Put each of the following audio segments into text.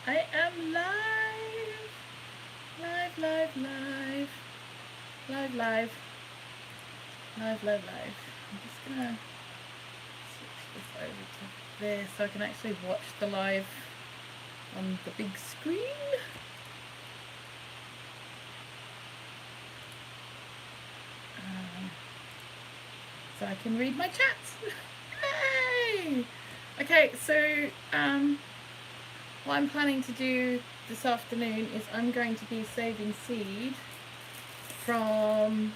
I am live. Live, live, live. Live, live. Live, live, live. I'm just gonna switch this over to there so I can actually watch the live on the big screen. So I can read my chats. Yay! Okay, so what I'm planning to do this afternoon is I'm going to be saving seed from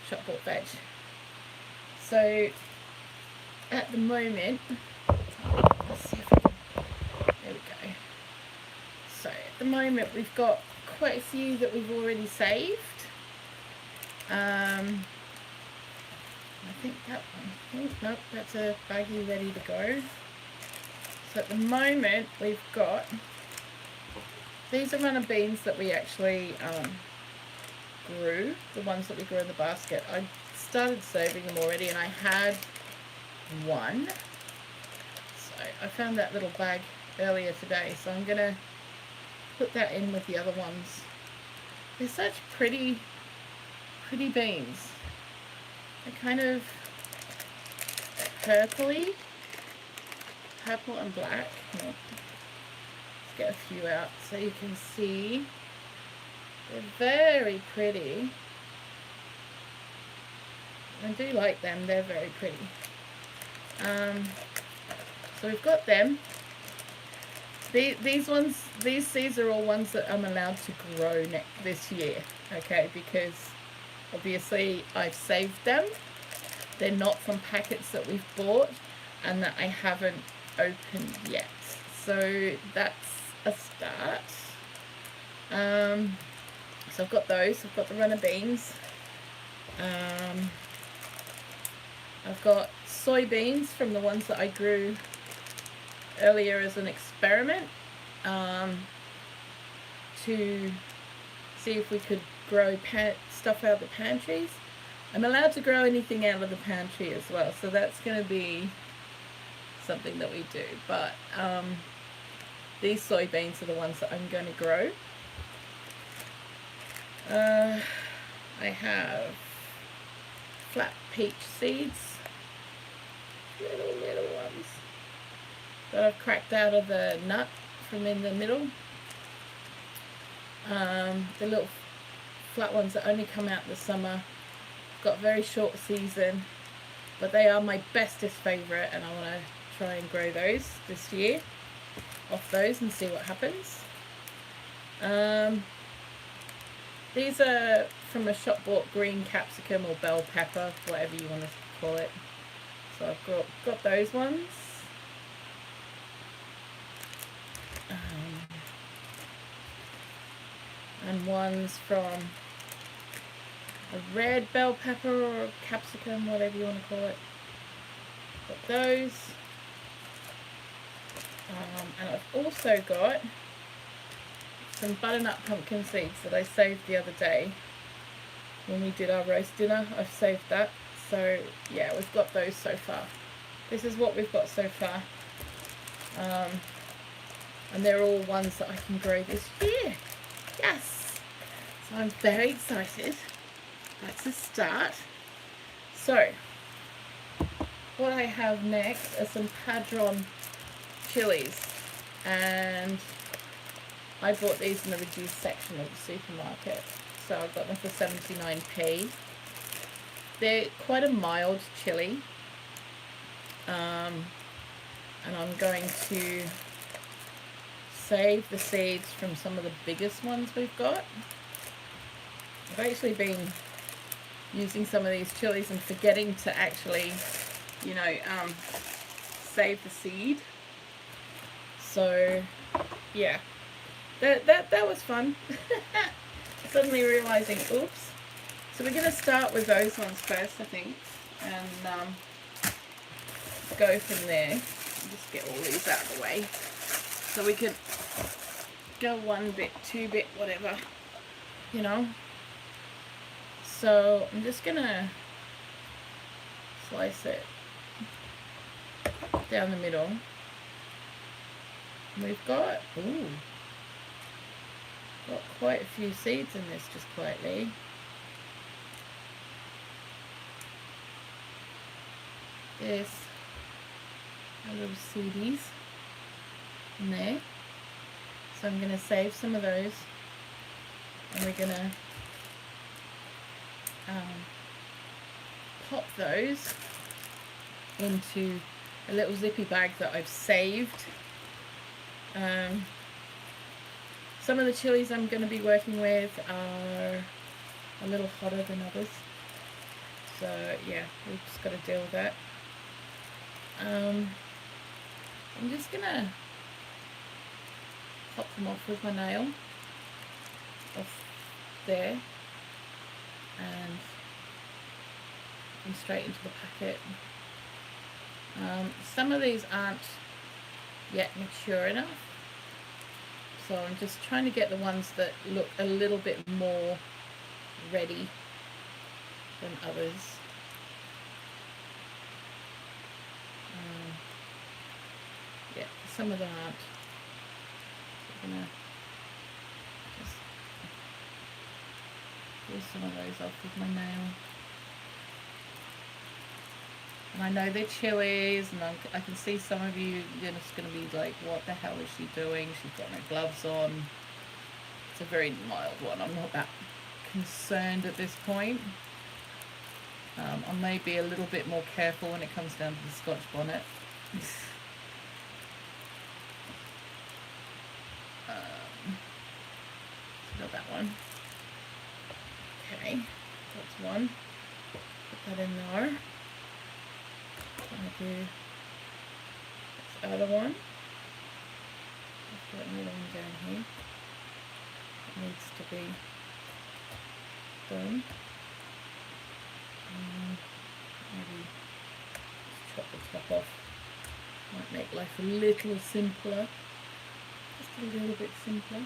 shop bought veg. So at the moment, let's see if I can, there we go. So at the moment we've got quite a few that we've already saved. I think that one, oh, nope, that's a baggie ready to go. So at the moment we've got, these are runner beans that we actually grew, the ones that we grew in the basket. I started saving them already and I had one. So I found that little bag earlier today, so I'm going to put that in with the other ones. They're such pretty beans. They're kind of purpley, purple and black. Let's get a few out so you can see. They're very pretty. I do like them, they're very pretty. So we've got them. These seeds are all ones that I'm allowed to grow this year, okay, because obviously I've saved them. They're not from packets that we've bought and that I haven't opened yet. So that's a start. So I've got those. I've got the runner beans. I've got soybeans from the ones that I grew earlier as an experiment to see if we could grow stuff out of the pantries. I'm allowed to grow anything out of the pantry as well, so that's going to be something that we do. But these soybeans are the ones that I'm going to grow. I have flat peach seeds, little ones that I've cracked out of the nut from in the middle. The little flat ones that only come out in the summer. Got a very short season, but they are my bestest favourite, and I want to try and grow those this year off those and see what happens. These are from a shop bought green capsicum or bell pepper, whatever you want to call it. So I've got those ones. And ones from a red bell pepper or a capsicum, whatever you want to call it. Got those. And I've also got some butternut pumpkin seeds that I saved the other day when we did our roast dinner. I've saved that. So yeah, we've got those so far. This is what we've got so far. And they're all ones that I can grow this year. Yes! So I'm very excited. That's a start. So, what I have next are some Padron Chilies. And I bought these in the reduced section of the supermarket. So I got them for 79p. They're quite a mild chili. And I'm going to save the seeds from some of the biggest ones we've got. I've actually been using some of these chilies and forgetting to actually, you know, save the seed. So yeah, that was fun. Suddenly realizing, oops. So we're going to start with those ones first, I think, and go from there. Just get all these out of the way so we can go 1 bit, 2 bit, whatever, you know. So I'm just gonna slice it down the middle. We've got, got quite a few seeds in this just quietly. There's our little seedies in there. So I'm going to save some of those, and we're going to pop those into a little zippy bag that I've saved. Some of the chilies I'm going to be working with are a little hotter than others, so yeah, we've just got to deal with that. I'm just going to pop them off with my nail off there and straight into the packet. Some of these aren't yet mature enough, so I'm just trying to get the ones that look a little bit more ready than others. Yeah, some of them aren't. I'm gonna just pull some of those off with my nail. And I know they're chilies, and I can see some of you, you're just going to be like, what the hell is she doing? She's got no gloves on. It's a very mild one. I'm not that concerned at this point. I may be a little bit more careful when it comes down to the Scotch bonnet. Got that one. Okay, that's one. Put that in there. I do this other one. I've got another one down here. It needs to be done. Maybe just chop the top off. Might make life a little simpler. Just a little bit simpler.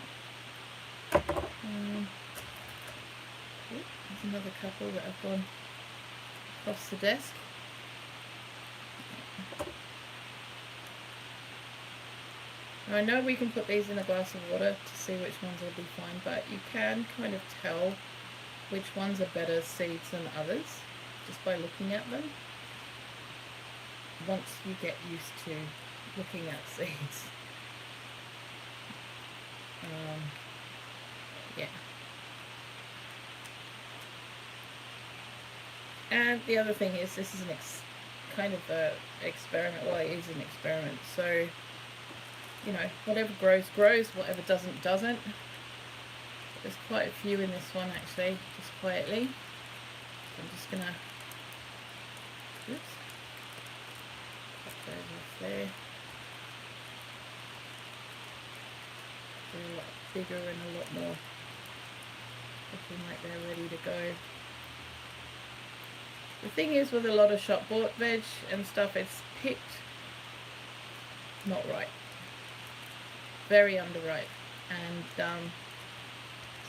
There's another couple that have gone across the desk. Now I know we can put these in a glass of water to see which ones will be fine, but you can kind of tell which ones are better seeds than others just by looking at them, once you get used to looking at seeds. Yeah. And the other thing is, this is an kind of a experiment. Well, it is an experiment, so you know, whatever grows, grows. Whatever doesn't, doesn't. There's quite a few in this one, actually, just quietly. So I'm just going to, oops, pop those off there. They're a lot bigger and a lot more looking like they're ready to go. The thing is, with a lot of shop bought veg and stuff, it's picked not right. Very underripe, and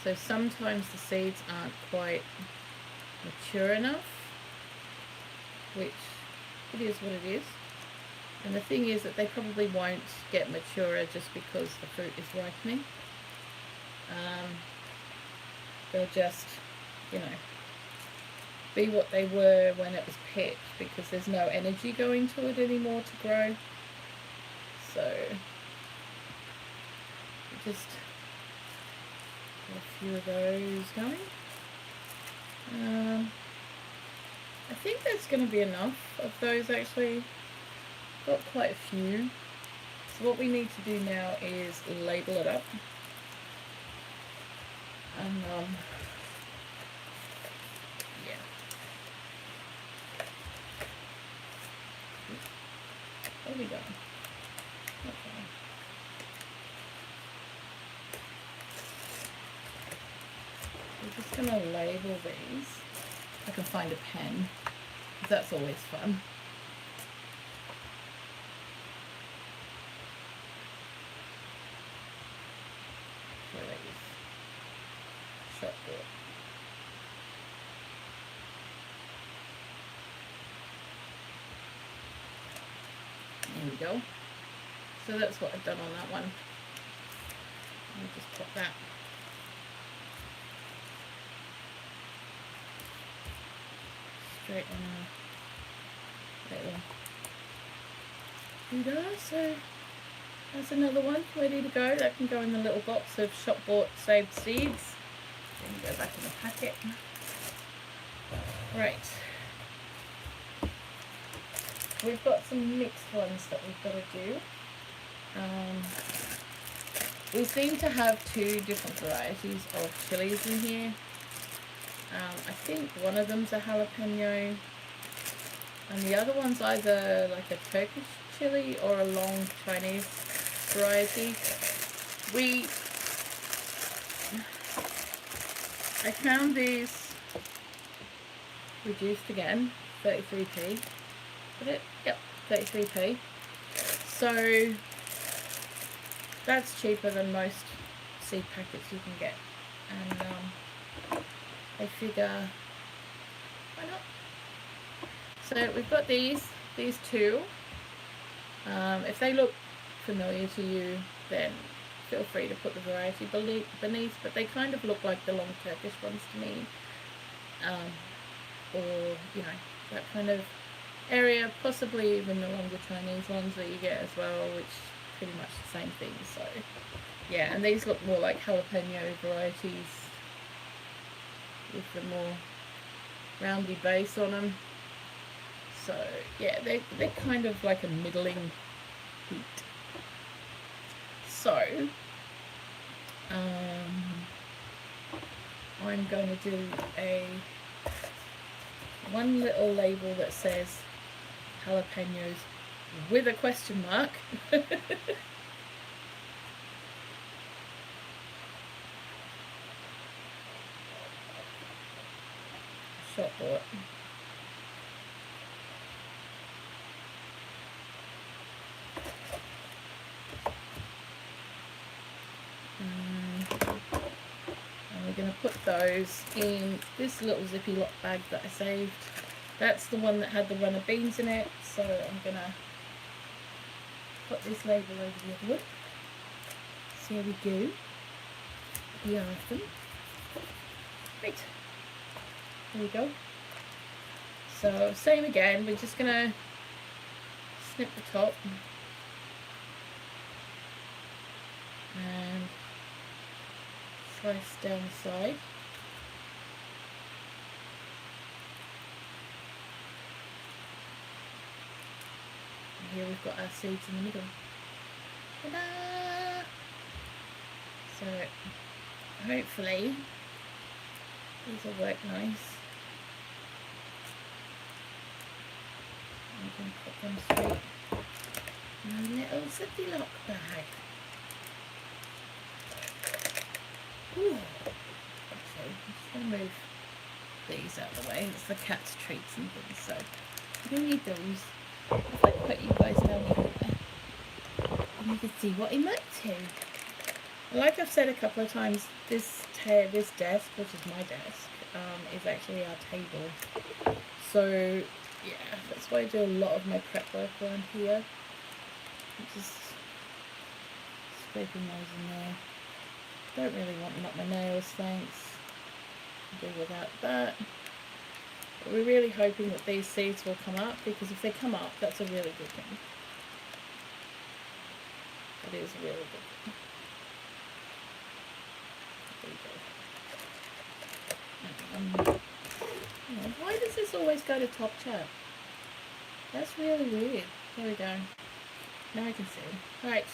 so sometimes the seeds aren't quite mature enough, which it is what it is. And the thing is that they probably won't get maturer just because the fruit is ripening. They'll just, you know, be what they were when it was picked, because there's no energy going to it anymore to grow. So just a few of those going. I think that's going to be enough of those, actually. Got quite a few. So what we need to do now is label it up. And yeah. There we go. Okay. We're just going to label these. I can find a pen, because that's always fun. There we go. So that's what I've done on that one. I'll just pop that. Straight on a little Buddha. So that's another one ready to go. That can go in the little box of shop bought saved seeds. Then go back in the packet. Right. We've got some mixed ones that we've got to do. We seem to have two different varieties of chilies in here. I think one of them's a jalapeno and the other one's either like a Turkish chili or a long Chinese variety. I found these reduced again, 33p. Yep, 33p. So that's cheaper than most seed packets you can get, and I figure why not. So we've got these two. If they look familiar to you, then feel free to put the variety beneath, but they kind of look like the long Turkish ones to me, or you know, that kind of area, possibly even the longer Chinese ones that you get as well, which is pretty much the same thing. So yeah, and these look more like jalapeno varieties with the more roundy base on them. So yeah, they're kind of like a middling heat. So I'm going to do one little label that says jalapenos with a question mark. Shop bought. And we're going to put those in this little zippy lock bag that I saved. That's the one that had the runner beans in it, so I'm going to put this label over the other one. So here we go. The Arfanoon. Right. There we go. So same again, we're just going to snip the top and slice down the side. And here we've got our seeds in the middle. Ta-da! So hopefully these will work nice. You can put them straight in a little Ziploc bag. Ooh. Actually, I'm just going to move these out of the way. It's the cat's treats and things, so you don't need those. If I put you guys down here, and you can see what I'm up to. Like I've said a couple of times, this desk, which is my desk, is actually our table. So yeah, that's why I do a lot of my prep work around here. I'm just scraping those in there. Don't really want them up my nails, thanks. I'll do without that. But we're really hoping that these seeds will come up, because if they come up, that's a really good thing. It is a really good thing. There we go. Why does this always go to top chat? That's really weird. There we go. Now I can see. Right.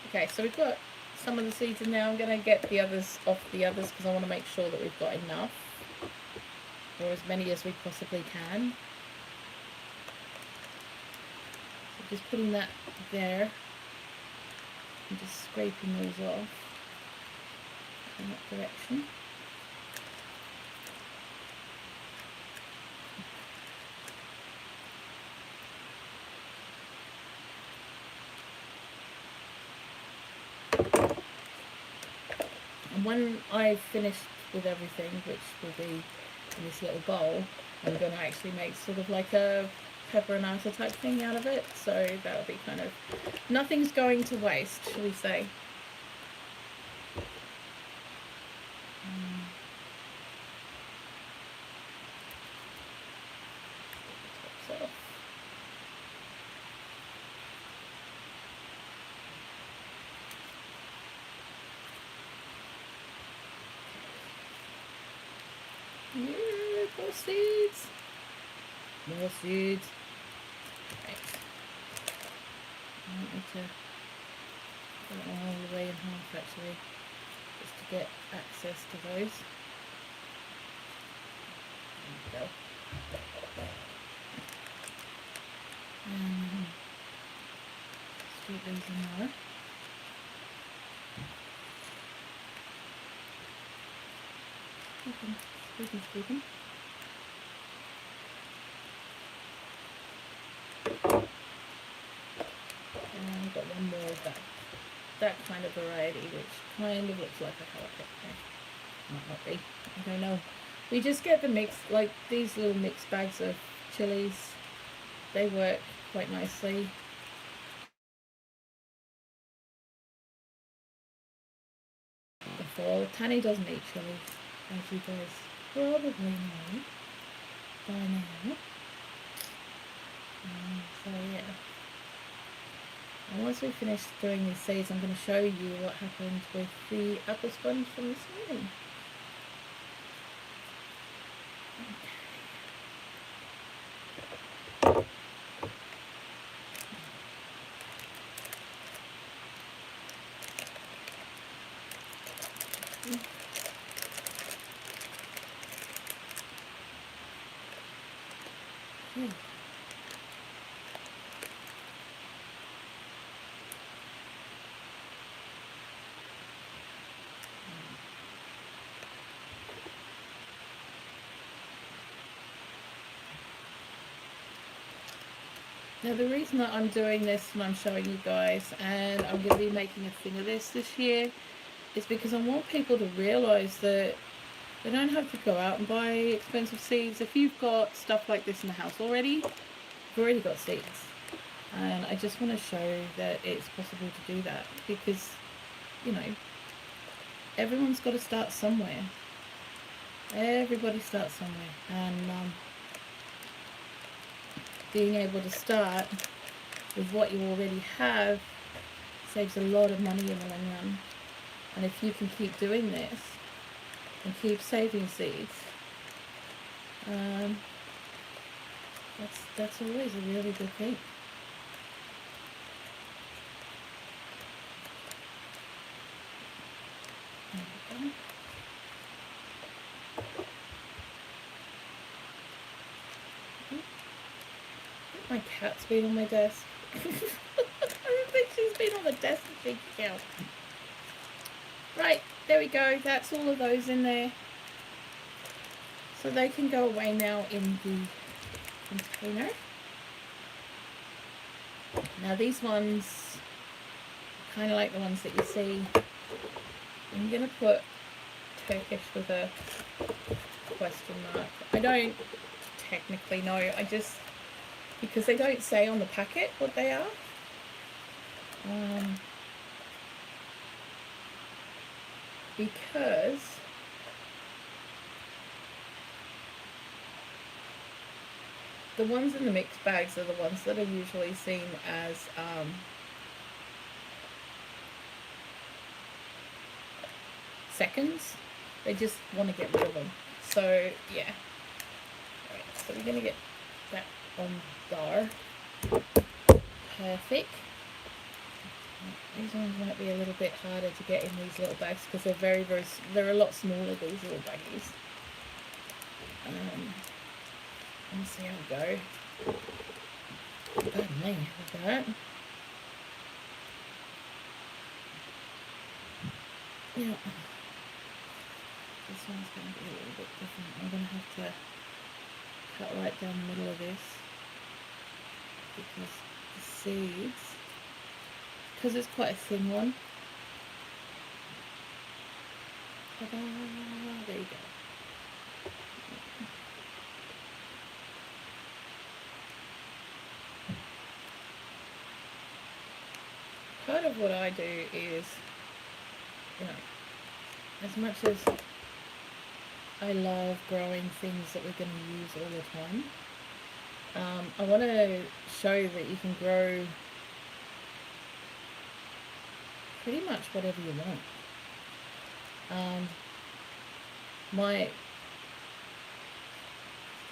Okay, so we've got some of the seeds in there. I'm going to get the others off the others because I want to make sure that we've got enough. Or as many as we possibly can. So just putting that there. And just scraping those off in that direction. And when I've finished with everything, which will be in this little bowl, I'm going to actually make sort of like a pepper and artichoke thing out of it, so that'll be kind of, nothing's going to waste, shall we say. Tops off. Yeah, more seeds. More seeds. Right. I want me to put it all the way in half actually, just to get access to those. There we go. Scoop these in there. Scooping. And I've got one more of that kind of variety, which kind of looks like a jalapeno. Might not be, I don't know. We just get the mix, like these little mixed bags of chilies. They work quite nicely. Before, Tanny doesn't eat chilies, as you guys probably know by now. So yeah. And once we finish doing these seeds, I'm going to show you what happened with the apple sponge from this morning. Okay. Now the reason that I'm doing this and I'm showing you guys, and I'm going to be making a thing of this year, is because I want people to realise that they don't have to go out and buy expensive seeds. If you've got stuff like this in the house already, you've already got seeds. And I just want to show that it's possible to do that, because, you know, everyone's got to start somewhere. Everybody starts somewhere. And being able to start with what you already have saves a lot of money in the long run. And if you can keep doing this and keep saving seeds, that's always a really good thing. There we go. My cat's been on my desk. I don't think she's been on the desk a big count. Right, there we go. That's all of those in there. So they can go away now in the container. Now these ones, kind of like the ones that you see. I'm going to put Turkish with a question mark. I don't technically know. I just, because they don't say on the packet what they are. Because the ones in the mixed bags are the ones that are usually seen as seconds. They just want to get rid of them. So yeah. Alright, so we're going to get that on there. Perfect. These ones might be a little bit harder to get in these little bags because they're they're a lot smaller, these little baggies. Let's see how we go. Pardon me with that. Yeah. This one's going to be a little bit different. I'm going to have to cut right down the middle of this because the seeds, because it's quite a thin one. Ta-da! There you go. part of what I do is, you know, as much as I love growing things that we're going to use all the time, I want to show that you can grow pretty much whatever you want.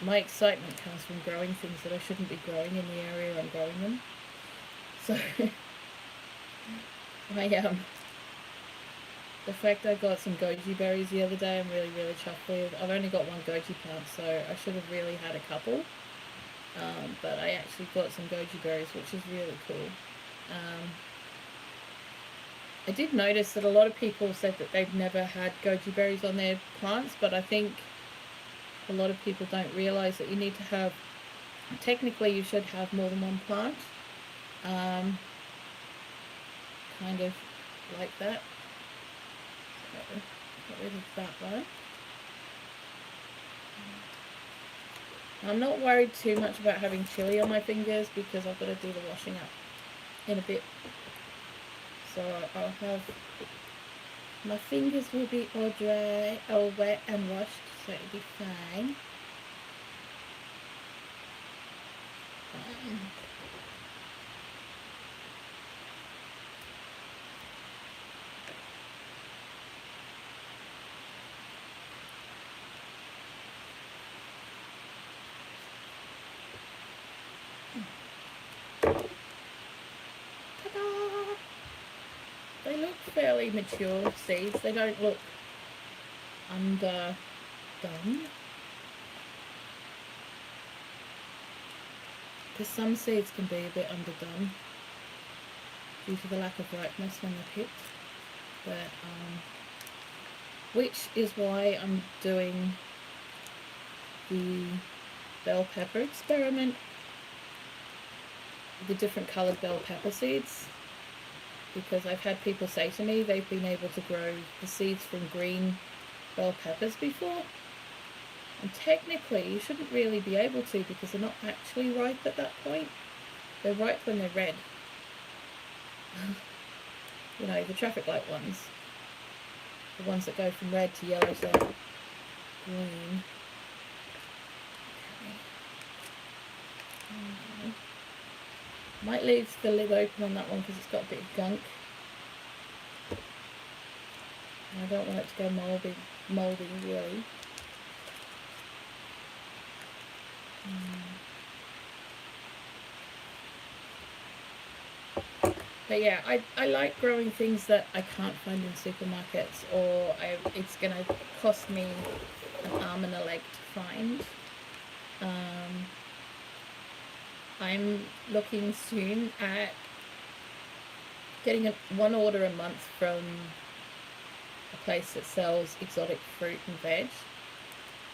My excitement comes from growing things that I shouldn't be growing in the area I'm growing them. So the fact I got some goji berries the other day, I'm really, really chuffed with. I've only got one goji plant, so I should have really had a couple. But I actually got some goji berries, which is really cool. I did notice that a lot of people said that they've never had goji berries on their plants, but I think a lot of people don't realise that you need to have, technically you should have more than one plant. Kind of like that. So, get rid of that one. I'm not worried too much about having chili on my fingers because I've got to do the washing up in a bit. So I'll have, my fingers will be all dry, all wet and washed, so it'll be fine. They look fairly mature seeds. They don't look underdone. Because some seeds can be a bit underdone due to the lack of ripeness when they're picked. But which is why I'm doing the bell pepper experiment, the different coloured bell pepper seeds. Because I've had people say to me they've been able to grow the seeds from green bell peppers before. And technically you shouldn't really be able to because they're not actually ripe at that point. They're ripe when they're red. You know, the traffic light ones. The ones that go from red to yellow to green. Okay. Might leave the lid open on that one because it's got a bit of gunk. And I don't want it to go mouldy really. But yeah, I like growing things that I can't find in supermarkets, or it's going to cost me an arm and a leg to find. I'm looking soon at getting one order a month from a place that sells exotic fruit and veg,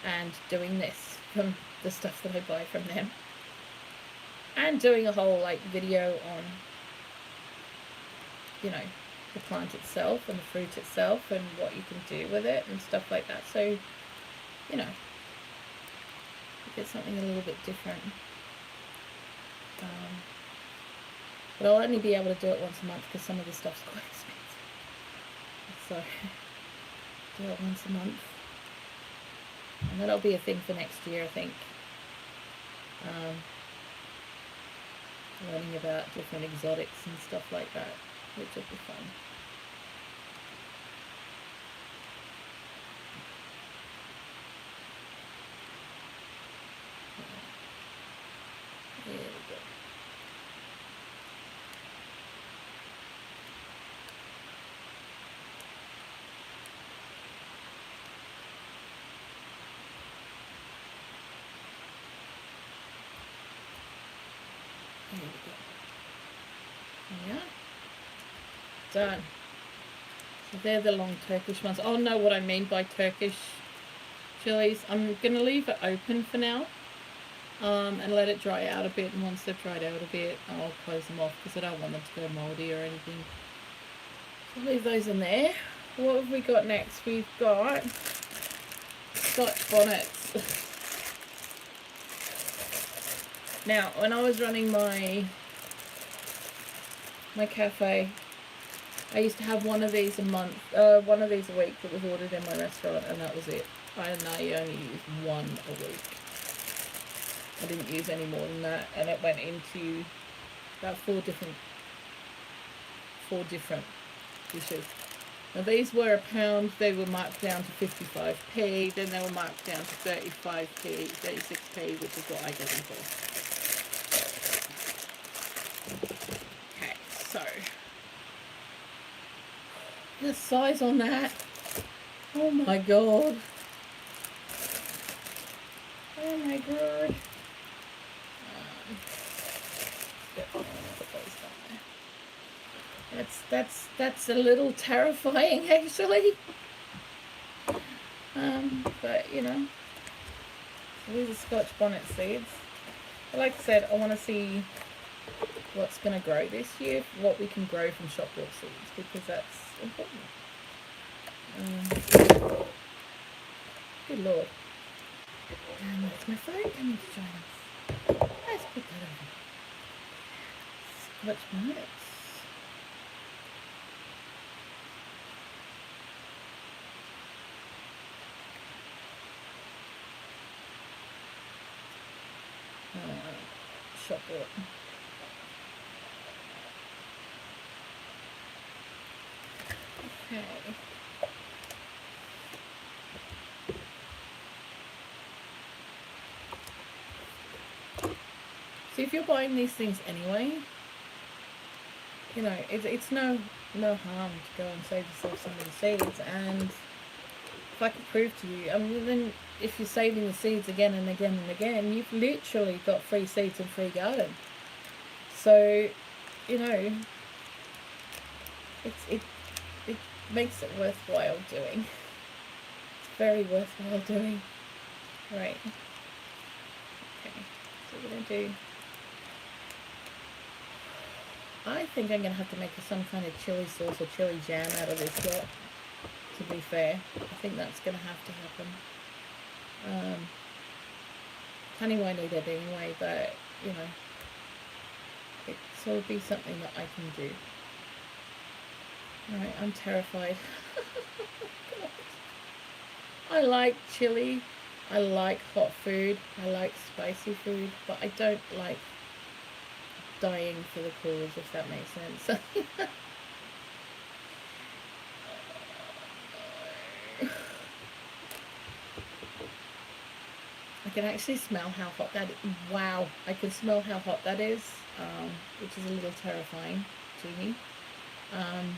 and doing this from the stuff that I buy from them, and doing a whole like video on, you know, the plant itself and the fruit itself and what you can do with it and stuff like that. So, you know, get something a little bit different. But I'll only be able to do it once a month because some of the stuff's quite expensive. So, do it once a month. And that'll be a thing for next year, I think. Learning about different exotics and stuff like that, which will be fun. There we go. There we go. Yeah. Done. So they're the long Turkish ones. I'll know what I mean by Turkish chilies. I'm going to leave it open for now. And let it dry out a bit, and once they've dried out a bit I'll close them off because I don't want them to go mouldy or anything. So I'll leave those in there. What have we got next? We've got Scotch bonnets. Now when I was running my cafe I used to have one of these a month, one of these a week that was ordered in my restaurant, and that was it. And I only used one a week. I didn't use any more than that, and it went into about four different dishes. Now these were £1. They were marked down to 55p. Then they were marked down to 35p, 36p, which is what I get them for. Okay, so the size on that. Oh my god. Oh my god. That's a little terrifying actually. But you know, so these are Scotch bonnet seeds. But like I said, I want to see what's going to grow this year, what we can grow from shop bought seeds, because that's important. Good lord. And that's my phone coming to join us. Let's put that over. Scotch bonnets. Shop bought. Okay. So if you're buying these things anyway, you know, it's no harm to go and save yourself some of the seeds. And if I could prove to you, I mean, then if you're saving the seeds again and again and again, you've literally got free seeds and free garden. So, you know, it makes it worthwhile doing. It's very worthwhile doing. Right. Okay. So we're gonna do. I think I'm gonna have to make some kind of chili sauce or chili jam out of this lot. To be fair, I think that's gonna have to happen. Honey won't eat it anyway, but you know, it will be something that I can do. Alright, I'm terrified. I like chili, I like hot food, I like spicy food, but I don't like dying for the cause, if that makes sense. I can actually smell how hot that is. Wow, I can smell how hot that is, which is a little terrifying to me. I'm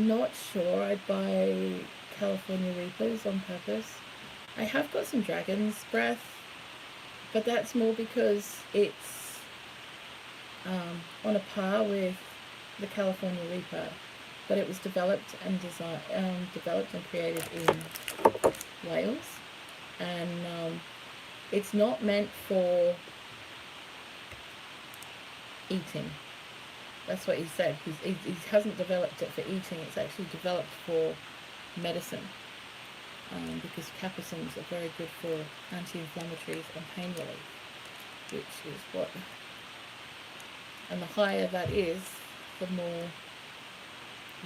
not sure I'd buy California Reapers on purpose. I have got some Dragon's Breath, but that's more because it's on a par with the California Reaper, but it was developed and created in Wales, and it's not meant for eating. That's what he said. He hasn't developed it for eating. It's actually developed for medicine, because capsaicins are very good for anti-inflammatories and pain relief, which is what. And the higher that is, the more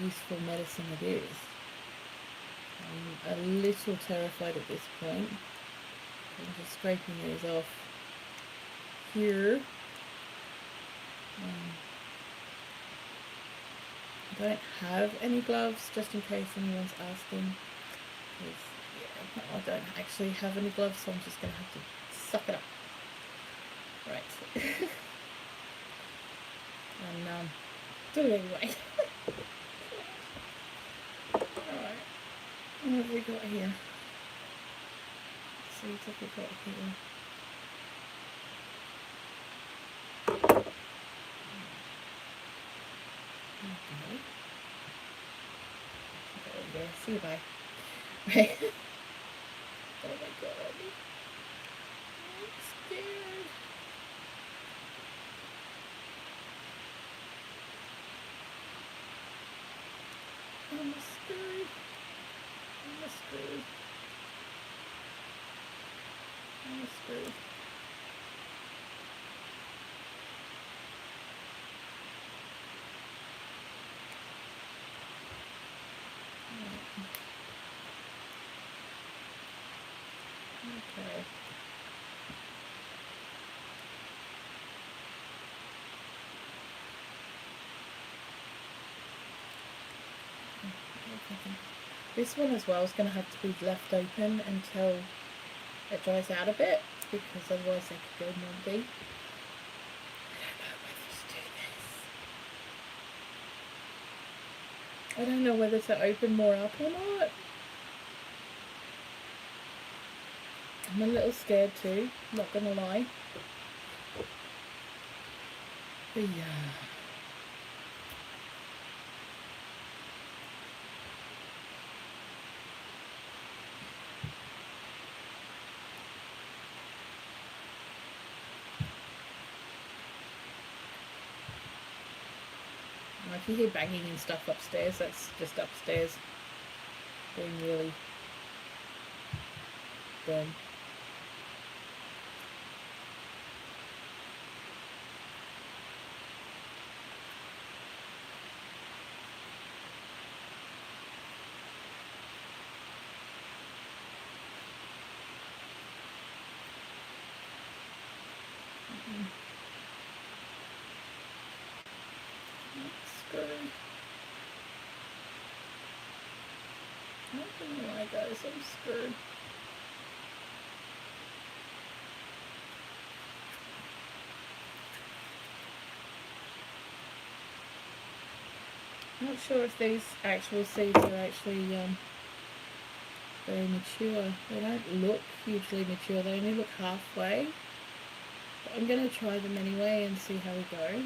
useful medicine it is. I'm a little terrified at this point. I'm just scraping these off here. I don't have any gloves, just in case anyone's asking. Yeah, I don't actually have any gloves, so I'm just going to have to suck it up. Right. And do it anyway. Alright. What have we got here? Let's see what have we got here. See you, bye. Right. Oh my god. I'm scared. I'm scared. I'm scared. I'm scared. Okay. This one as well is going to have to be left open until it dries out a bit, because otherwise they could go moldy. I don't know whether to open more up or not. I'm a little scared too, not gonna lie. But yeah. If you hear banging and stuff upstairs, that's just upstairs being really done. I don't know why, guys, I'm scared. I'm not sure if these actual seeds are actually very mature. They don't look hugely mature, they only look halfway. But I'm going to try them anyway and see how we go.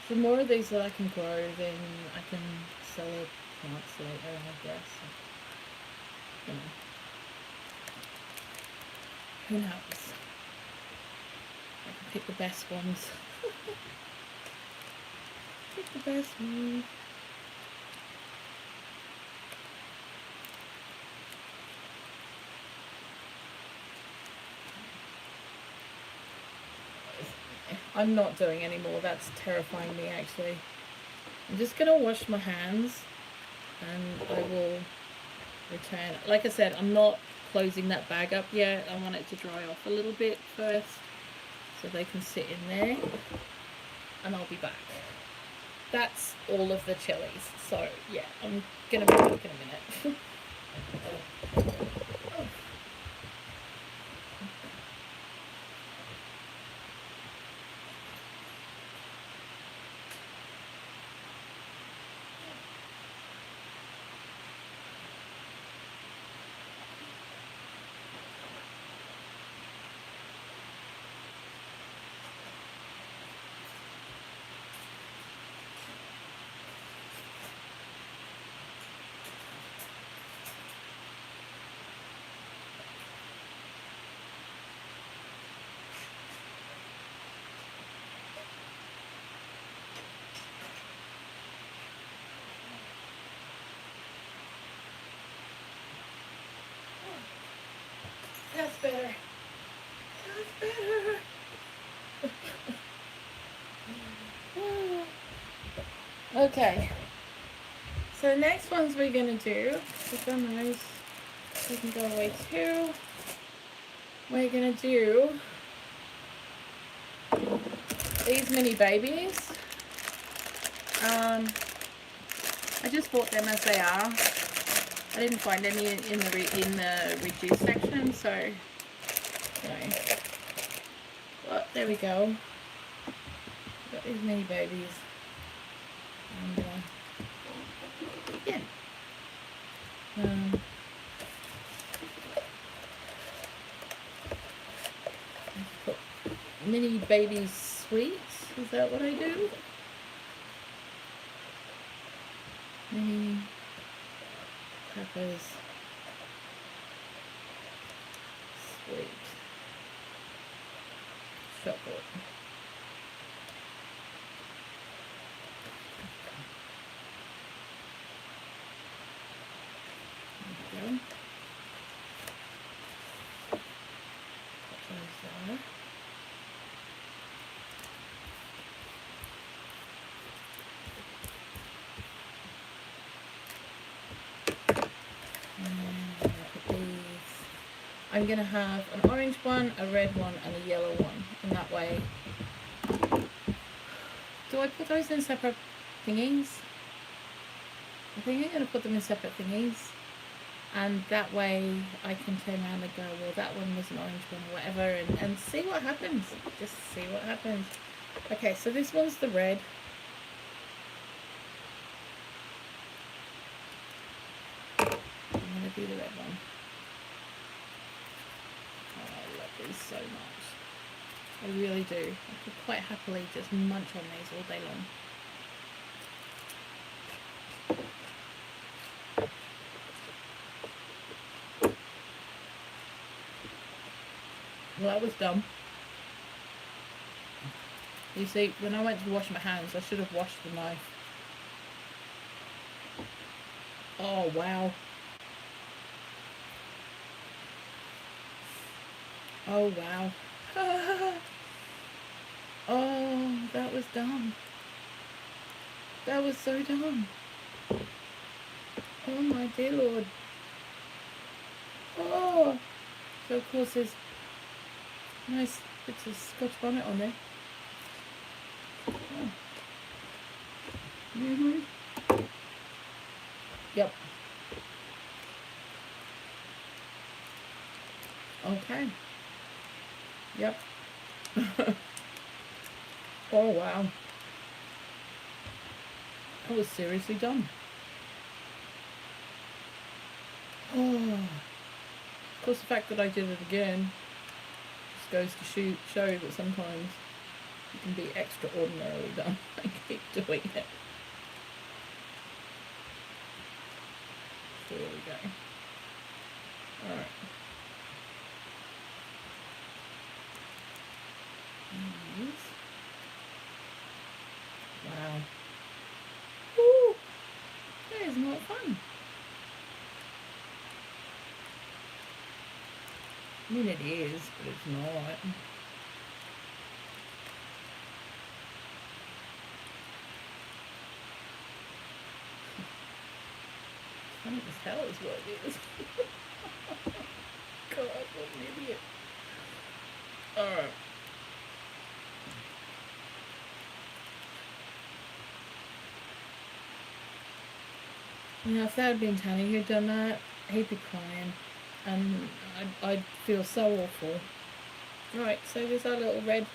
The more of these that I can grow, then I can sell the plants later, I guess. You know. Who knows? I can pick the best ones. Pick the best ones. I'm not doing any more. That's terrifying me, actually. I'm just going to wash my hands and I will return. Like I said, I'm not closing that bag up yet. I want it to dry off a little bit first so they can sit in there, and I'll be back. That's all of the chilies. So, yeah, I'm going to be back in a minute. That's better. That's better. Okay. So the next ones we're going to do, click on those, we can go away too. We're going to do these mini babies. I just bought them as they are. I didn't find any in the reduced section, so you know. But there we go. Got these mini babies, and yeah. Put mini baby sweets. Is that what I do? Mini peppers, sweet. chocolate. There we go. Put those there. I'm going to have an orange one, a red one, and a yellow one. And that way... Do I put those in separate thingies? I think I'm going to put them in separate thingies. And that way I can turn around and go, well, that one was an orange one or whatever. And see what happens. Just see what happens. Okay, so this one's the red. I'm going to do the red one. So much. I really do. I could quite happily just munch on these all day long. Well, that was dumb. You see, when I went to wash my hands, I should have washed the knife. Oh, wow. Oh, wow. Oh, that was dumb. That was so dumb. Oh, my dear Lord. Oh. So, of course, there's nice bits of Scotch bonnet on there. Oh. Yep. Okay. Yep. Oh, wow. That was seriously dumb. Oh. Of course, the fact that I did it again just goes to show that sometimes you can be extraordinarily dumb. I keep doing it. There we go. Alright. Wow. Woo! That is not fun. I mean, it is, but it's not. Funny as hell is what it is. God, what an idiot. Alright. You know, if that had been Tanny who'd done that, he'd be crying. And I'd feel so awful. Right, so there's our little red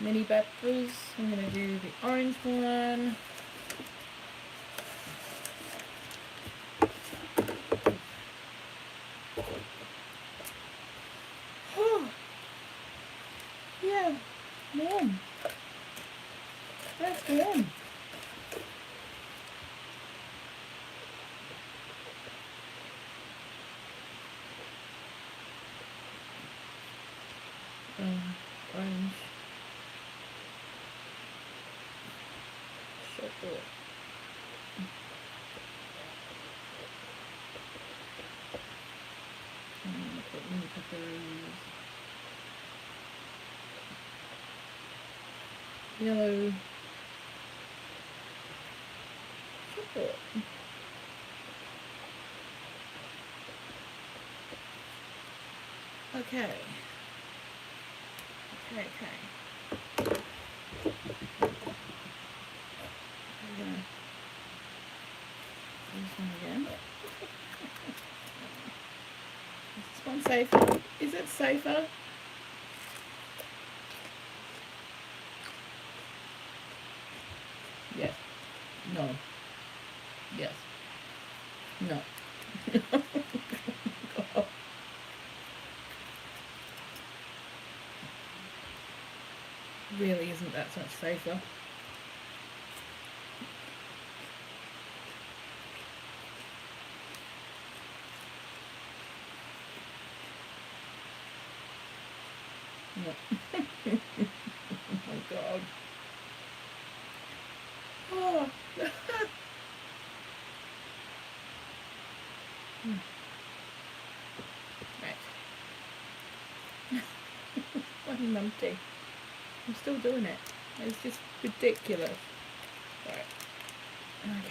mini peppers. I'm going to do the orange one. Oh, yeah, warm. That's warm. Orange. Chocolate. Put mini peppers. Yellow. Chocolate. Okay. Okay. I'm gonna do this one again. Is this one safer? Is it safer? Yes. No. Yes. No. God. Really isn't that much safer. No. God. Oh. Right. Bloody numpty. I'm still doing it. It's just ridiculous. Right. Okay.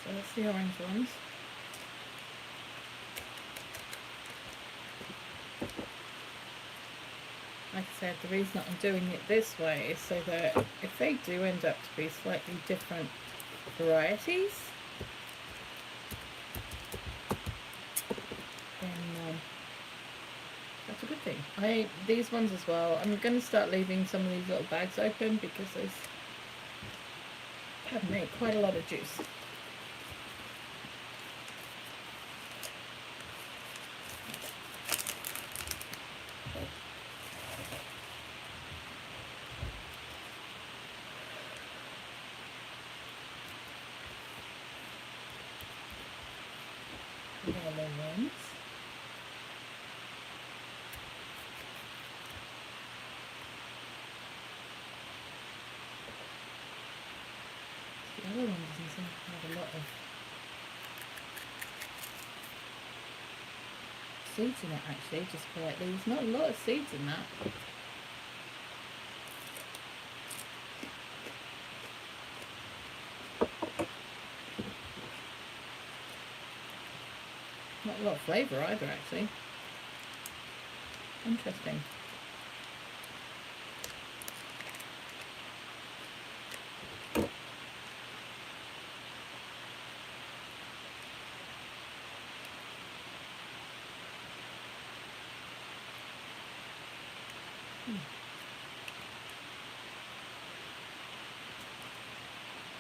So that's the orange ones. Like I said, the reason that I'm doing it this way is so that if they do end up to be slightly different varieties, then that's a good thing. These ones as well, I'm going to start leaving some of these little bags open because there's, pardon me, quite a lot of juice. Yellow ones. The other one doesn't seem to have a lot of seeds in it actually, just quietly. There's not a lot of seeds in that. Not a lot of flavour either actually. Interesting.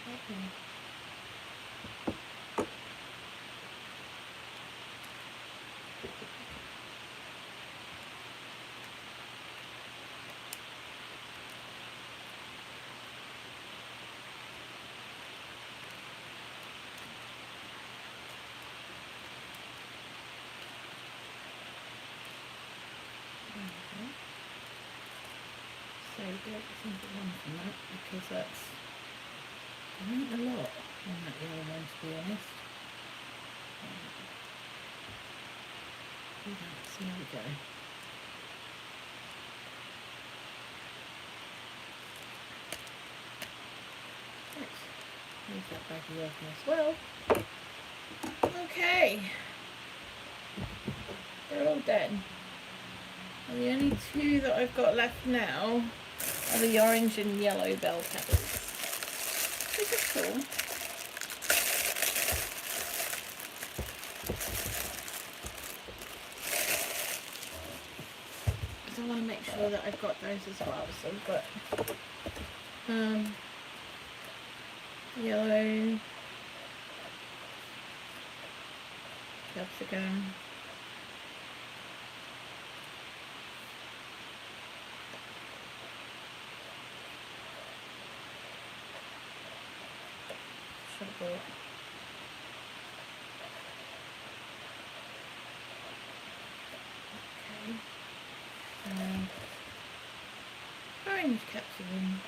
Okay. So get something one from that because that's there ain't a lot on that yellow one to be honest. So there we go. Right. Leave that baggie open as well. Okay. They're all done. And the only two that I've got left now are the orange and yellow bell peppers. Which is cool. Because I want to make sure that I've got those as well. So I've got yellow, capsicum, chocolate, orange capsicum.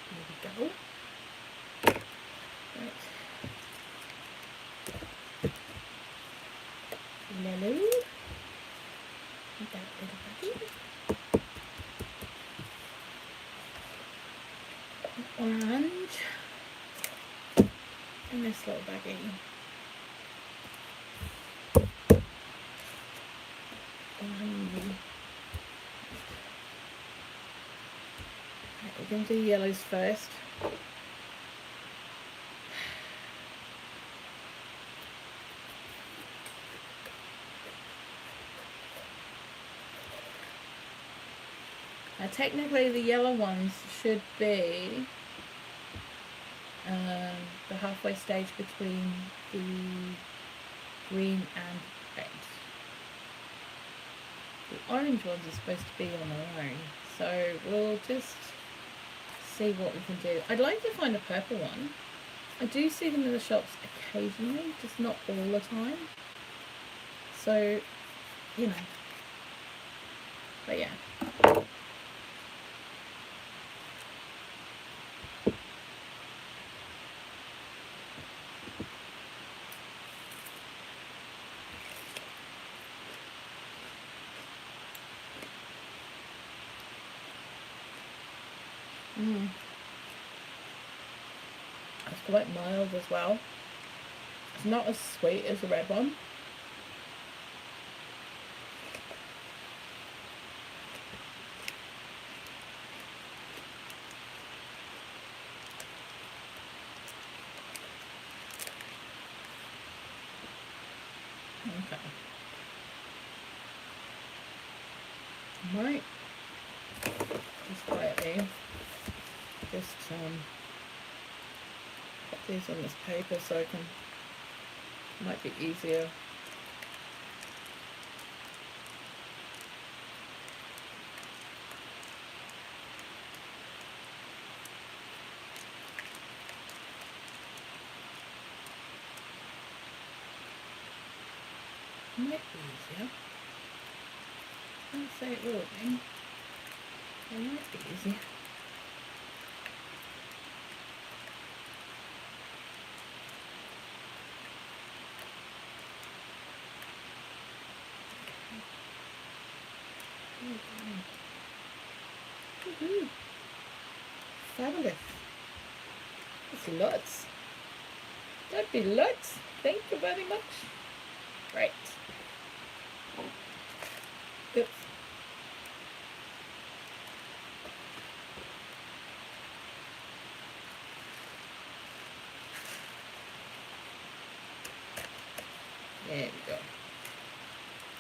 There we go. Hello. That little buggy. Orange. And this little buggy. Mundy. Right, we're going to do yellows first. Now technically the yellow ones should be the halfway stage between the green and red. The orange ones are supposed to be on their own, so we'll just see what we can do. I'd like to find a purple one. I do see them in the shops occasionally, just not all the time. So, you know, but yeah. It's quite mild as well. It's not as sweet as the red one. Okay. Right. Just quietly. Just put these on this paper so I can, might be easier. Might be easier. I don't say it will be. It might be easier. Woohoo! Fabulous. That's lots. That'd be lots. Thank you very much. Right. Oops. There we go.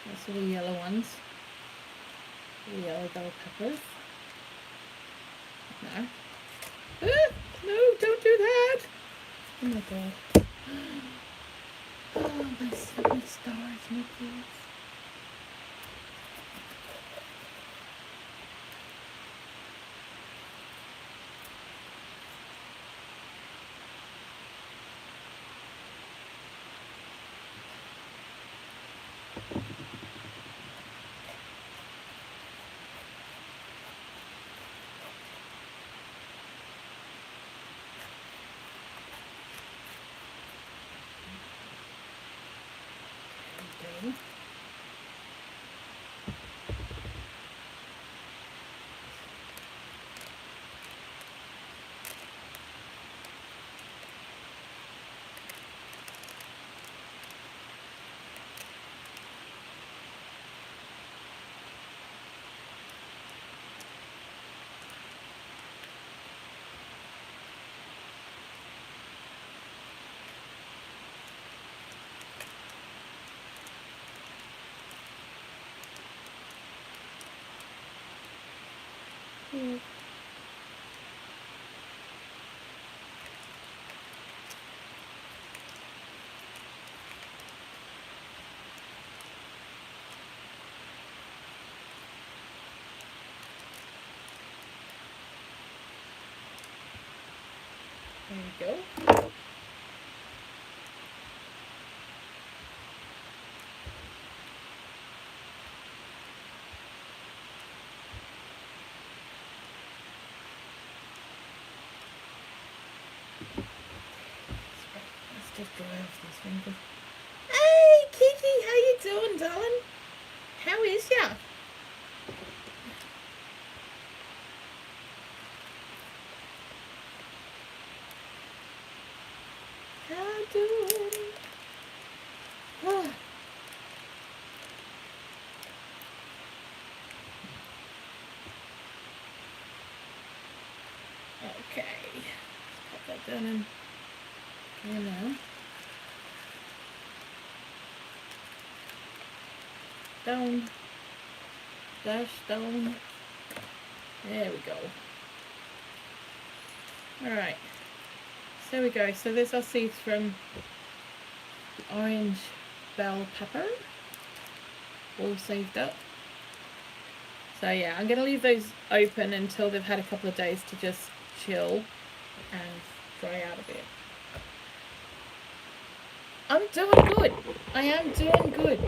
That's all the yellow ones. The yellow bell peppers. No. Ah, no, don't do that! Oh my god. Oh, my stars, my kids. Okay. Yeah. we go. Let's just dry off these fingers. Hey, Kiki, how you doing, darling? How is ya? How doing? Oh. Okay, let's pop that down in here now. Down, dash down. There we go. Alright, so there we go. So there's our seeds from the orange bell pepper, all saved up. So yeah, I'm going to leave those open until they've had a couple of days to just chill and dry out a bit. I'm doing good. I am doing good.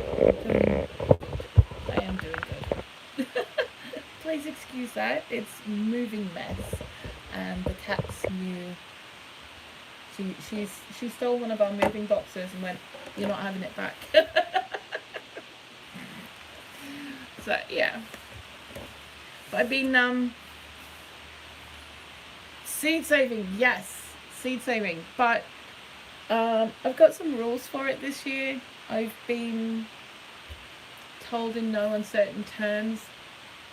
I am doing good. Please excuse that. It's a moving mess, and the cat's new. She stole one of our moving boxes and went, "You're not having it back." So yeah. But I've been seed saving, yes, seed saving. But I've got some rules for it this year. I've been told in no uncertain terms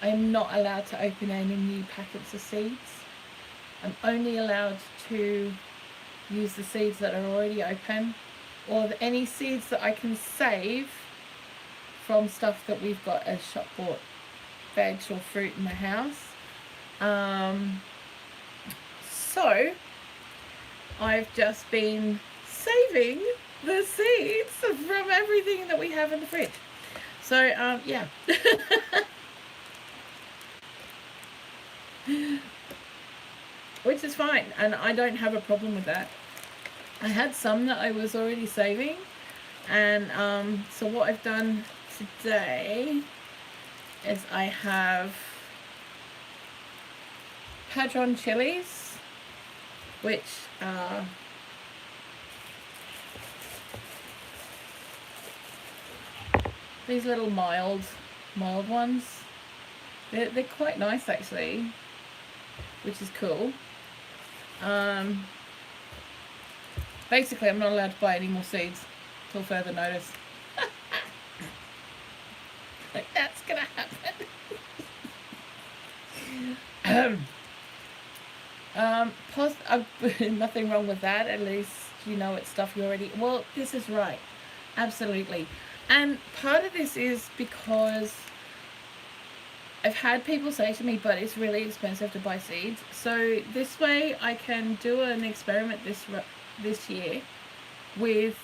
I am not allowed to open any new packets of seeds. I'm only allowed to use the seeds that are already open, or any seeds that I can save from stuff that we've got as shop bought veg or fruit in the house. So I've just been saving the seeds from everything that we have in the fridge. So yeah. Which is fine, and I don't have a problem with that. I had some that I was already saving, and so what I've done today is I have Padron Chilies, which are these little mild ones. They're quite nice actually, which is cool. Basically I'm not allowed to buy any more seeds till further notice. Like that's gonna happen. Nothing wrong with that. At least you know it's stuff you already. Well, this is right, absolutely. And part of this is because I've had people say to me, but it's really expensive to buy seeds. So this way I can do an experiment this year with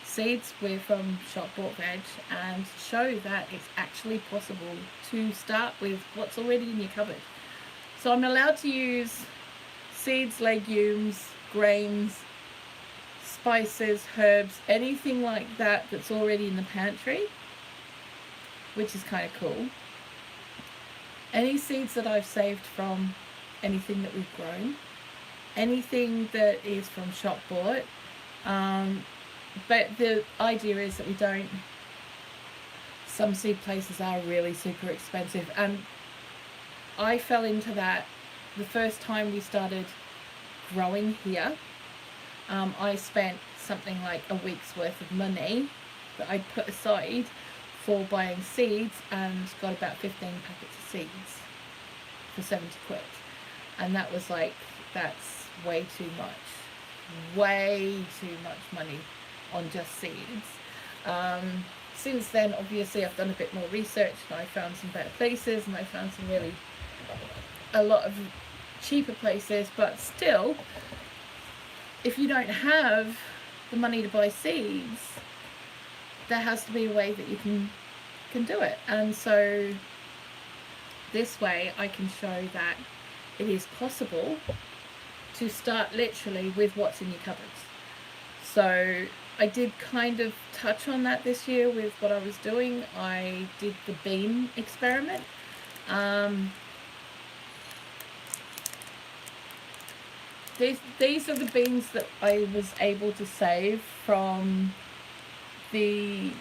seeds from shop bought veg, and show that it's actually possible to start with what's already in your cupboard. So I'm allowed to use seeds, legumes, grains, spices, herbs, anything like that that's already in the pantry, which is kind of cool. Any seeds that I've saved from anything that we've grown, anything that is from shop bought, but the idea is that we don't, some seed places are really super expensive, and I fell into that the first time we started growing here. I spent something like a week's worth of money that I put aside for buying seeds, and got about 15 packets of seeds for 70 quid. And that was like, that's way too much money on just seeds. Since then, obviously, I've done a bit more research, and I found some better places, and I found some really, a lot of cheaper places. But still, if you don't have the money to buy seeds, there has to be a way that you can do it. And so this way I can show that it is possible to start literally with what's in your cupboards. So I did kind of touch on that this year with what I was doing. I did the bean experiment. These are the beans that I was able to save from the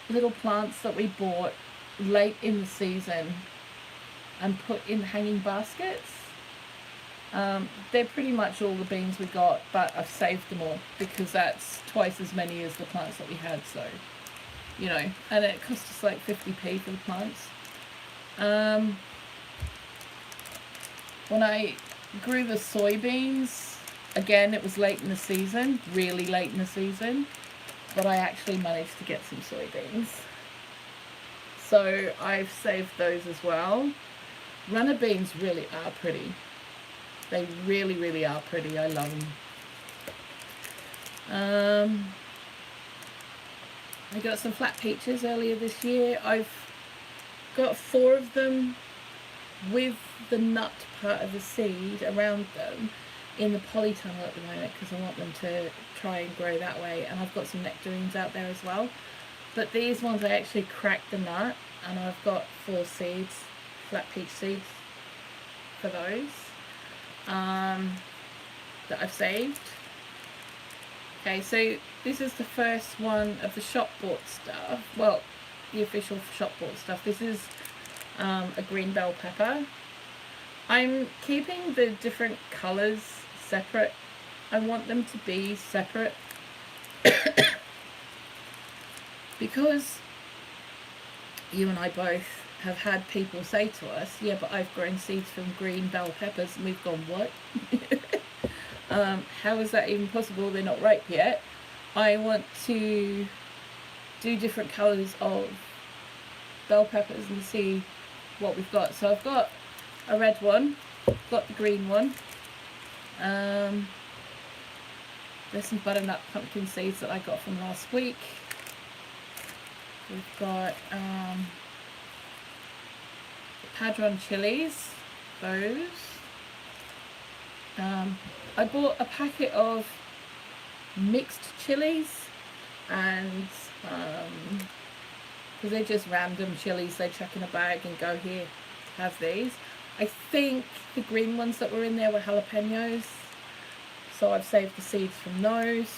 little plants that we bought late in the season and put in hanging baskets. They're pretty much all the beans we got, but I've saved them all because that's twice as many as the plants that we had, so, you know, and it cost us like 50p for the plants. When I grew the soybeans, again, it was late in the season, really late in the season, but I actually managed to get some soybeans. So I've saved those as well. Runner beans really are pretty. They really, really are pretty. I love them. I got some flat peaches earlier this year. I've got 4 of them with the nut part of the seed around them in the polytunnel at the moment because I want them to try and grow that way. And I've got some nectarines out there as well. But these ones I actually cracked the nut, and I've got 4 seeds, flat peach seeds for those. That I've saved. Okay, so this is the first one of the shop bought stuff. Well, the official shop bought stuff. This is a green bell pepper. I'm keeping the different colours separate. I want them to be separate because you and I both have had people say to us, yeah, but I've grown seeds from green bell peppers, and we've gone, what? How is that even possible? They're not ripe yet. I want to do different colours of bell peppers and see what we've got. So I've got a red one, got the green one. There's some butternut pumpkin seeds that I got from last week. We've got Padron Chilies, those. I bought a packet of mixed chilies, and because they're just random chilies they chuck in a bag and go, here, have these. I think the green ones that were in there were jalapenos, so I've saved the seeds from those.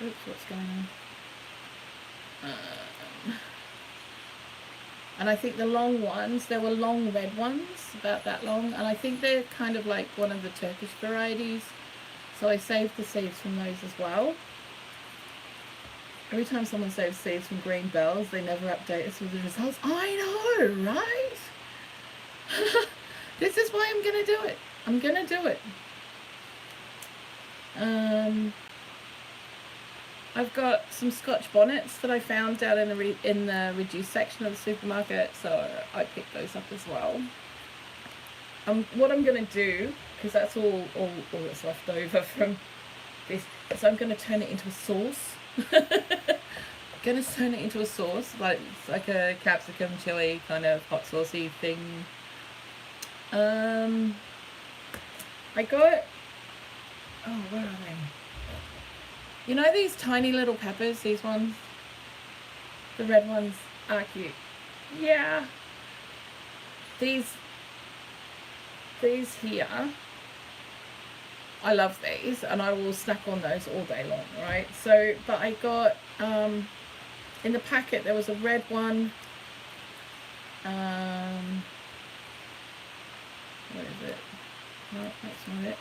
Oops, what's going on? And I think the long ones, there were long red ones, about that long, and I think they're kind of like one of the Turkish varieties, so I saved the seeds from those as well. Every time someone saves seeds from green bells, they never update us with the results. I know, right? This is why I'm going to do it. I'm going to do it. I've got some Scotch bonnets that I found down in the reduced section of the supermarket, so I picked those up as well. What I'm going to do, because that's all that's left over from this, so I'm going to turn it into a sauce. Going to turn it into a sauce, like it's like a capsicum chili kind of hot saucy thing. I got, oh, where are they? You know these tiny little peppers, these ones? The red ones are cute. Yeah. These here, I love these, and I will snack on those all day long, right? So, but I got, in the packet there was a red one. What is it? No, that's not it.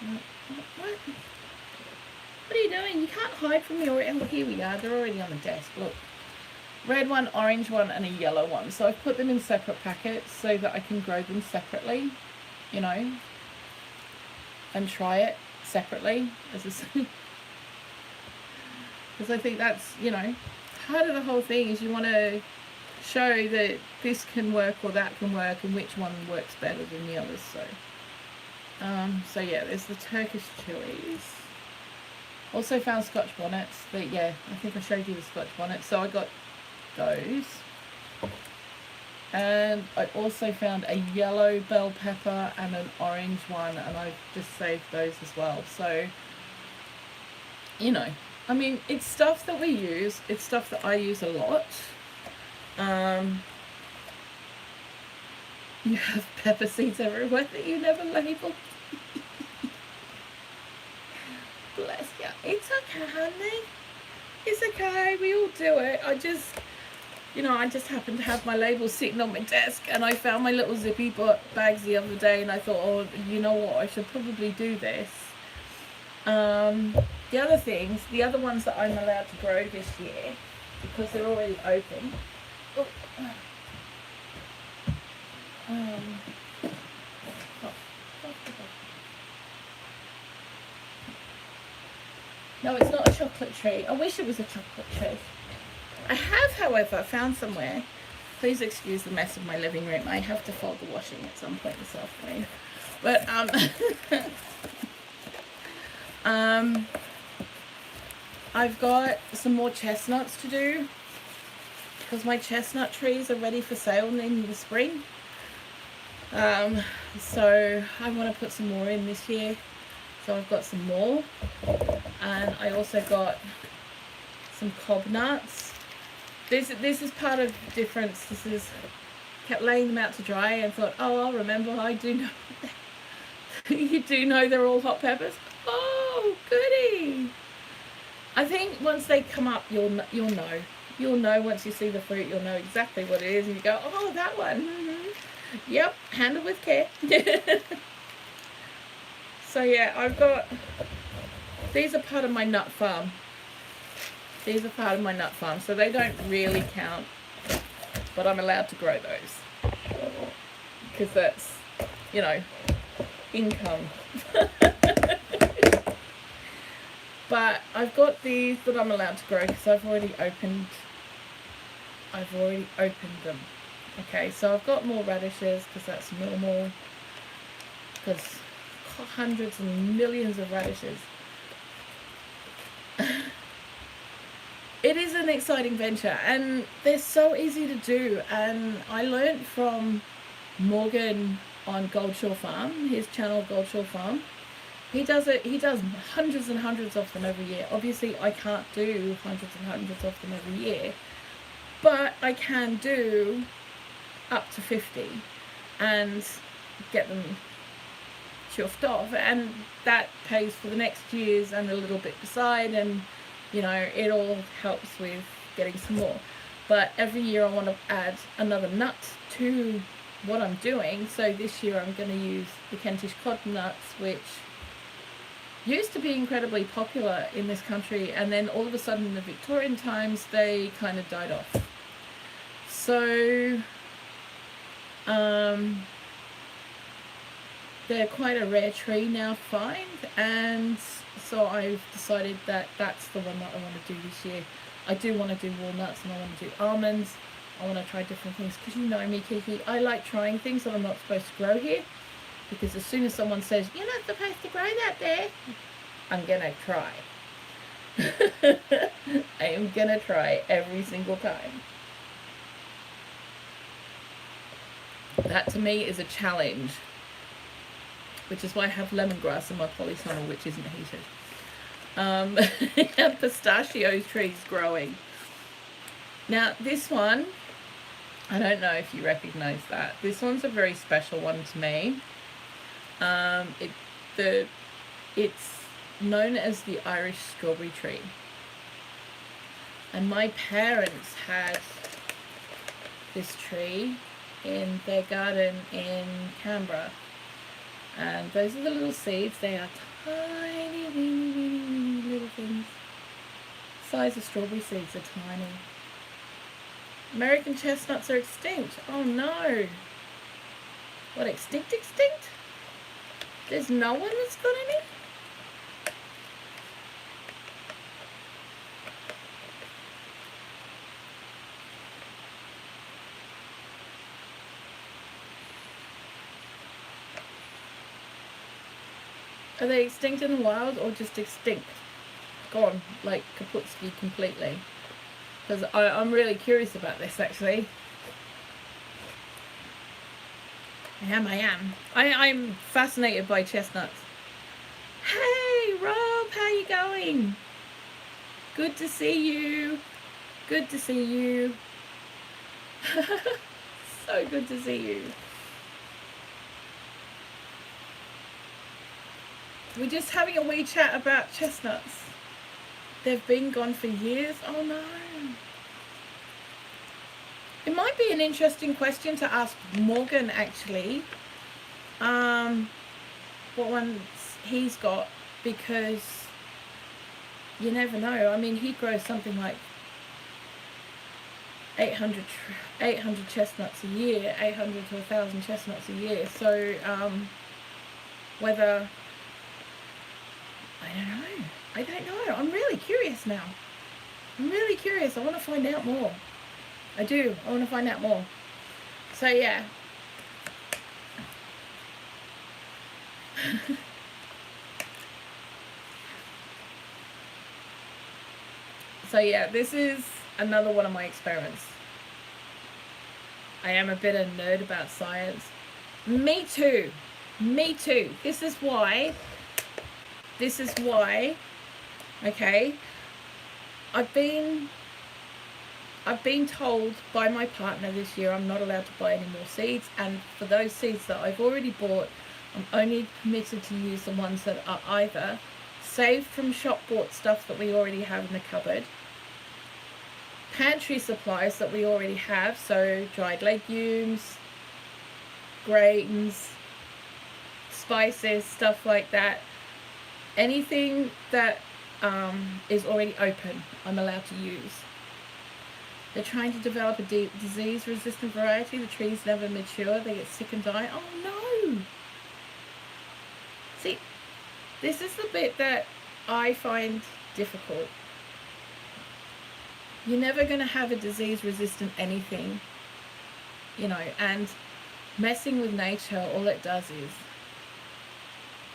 No, what? What are you doing? You can't hide from me. Oh, here we are. They're already on the desk. Look. Red one, orange one, and a yellow one. So I've put them in separate packets so that I can grow them separately, you know, and try it separately. Because I think that's, you know, part of the whole thing is you want to show that this can work or that can work and which one works better than the others. So yeah, there's the Turkish chilies. Also found Scotch bonnets, but yeah, I think I showed you the Scotch bonnets, so I got those. And I also found a yellow bell pepper and an orange one, and I've just saved those as well. So, you know, I mean, it's stuff that we use. It's stuff that I use a lot. You have pepper seeds everywhere that you never labeled. Bless you. It's okay, honey. It's okay. We all do it. I just happened to have my labels sitting on my desk, and I found my little zippy bags the other day, and I thought, oh, you know what? I should probably do this. The other ones that I'm allowed to grow this year, because they're already open. No, it's not a chocolate tree. I wish it was a chocolate tree. I have, however, found somewhere. Please excuse the mess of my living room. I have to fold the washing at some point this afternoon. But I've got some more chestnuts to do, because my chestnut trees are ready for sale in the spring. So I want to put some more in this year. So I've got some more, and I also got some cob nuts. This is part of the difference. Kept laying them out to dry and thought, oh, I'll remember. I do know. You do know they're all hot peppers. Oh, goody! I think once they come up, you'll know. You'll know once you see the fruit. You'll know exactly what it is, and you go, oh, that one. Mm-hmm. Yep, handle with care. So yeah, I've got. These are part of my nut farm. These are part of my nut farm, so they don't really count, but I'm allowed to grow those because that's, you know, income. But I've got these that I'm allowed to grow because I've already opened them. Okay, so I've got more radishes because that's normal, because hundreds and millions of radishes. It is an exciting venture, and they're so easy to do. And I learned from Morgan on Goldshore Farm, his channel Goldshore Farm. He does hundreds and hundreds of them every year. Obviously I can't do hundreds and hundreds of them every year, but I can do up to 50 and get them chuffed off, and that pays for the next year's and a little bit beside, and you know, it all helps with getting some more. But every year I want to add another nut to what I'm doing. So this year I'm going to use the Kentish cod nuts, which used to be incredibly popular in this country, and then all of a sudden in the Victorian times they kind of died off. So they're quite a rare tree now to find, and so I've decided that that's the one that I want to do this year. I do want to do walnuts, and I want to do almonds. I want to try different things, because you know me, Kiki, I like trying things that I'm not supposed to grow here, because as soon as someone says, you're not supposed to grow that there, I'm going to try. I am going to try every single time. That to me is a challenge, which is why I have lemongrass in my polytunnel, which isn't heated. Pistachio trees growing. Now this one, I don't know if you recognize that. This one's a very special one to me. It's known as the Irish strawberry tree. And my parents had this tree in their garden in Canberra. And those are the little seeds. They are tiny, weeny, weeny, weeny little things. The size of strawberry seeds are tiny. American chestnuts are extinct. Oh no. What, extinct? There's no one that's got any? Are they extinct in the wild, or just extinct? Gone, like Kaputski completely? Because I'm really curious about this, actually. I am. I'm fascinated by chestnuts. Hey, Rob, how you going? Good to see you. Good to see you. So good to see you. We're just having a wee chat about chestnuts. They've been gone for years. Oh no. It might be an interesting question to ask Morgan, actually. What ones he's got, because you never know. I mean, he grows something like 800 chestnuts a year, 800 to 1,000 chestnuts a year. So whether, I don't know. I'm really curious now. I'm really curious. I want to find out more. I do. I want to find out more. So yeah. So yeah, this is another one of my experiments. I am a bit of a nerd about science. Me too. Me too. This is why, okay, I've been told by my partner this year I'm not allowed to buy any more seeds, and for those seeds that I've already bought, I'm only permitted to use the ones that are either saved from shop bought stuff that we already have in the cupboard, pantry supplies that we already have, so dried legumes, grains, spices, stuff like that. Anything that is already open, I'm allowed to use. They're trying to develop a disease-resistant variety. The trees never mature. They get sick and die. Oh no! See, this is the bit that I find difficult. You're never going to have a disease-resistant anything, you know, and messing with nature, all it does is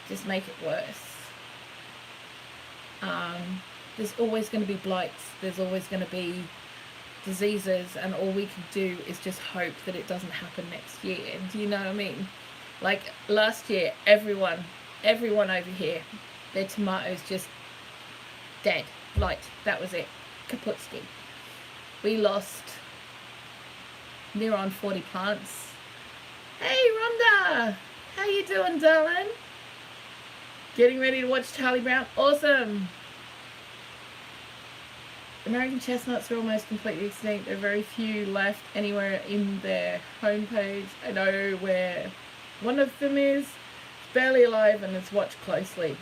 just make it worse. There's always going to be blights. There's always going to be diseases, and all we can do is just hope that it doesn't happen next year. Do you know what I mean? Like last year, everyone over here, their tomatoes just dead, blight. That was it, kaputski. We lost near on 40 plants. Hey Rhonda, how you doing, darling? Getting ready to watch Charlie Brown? Awesome. American chestnuts are almost completely extinct. There are very few left anywhere in their homepage. I know where one of them is. It's barely alive and it's watched closely.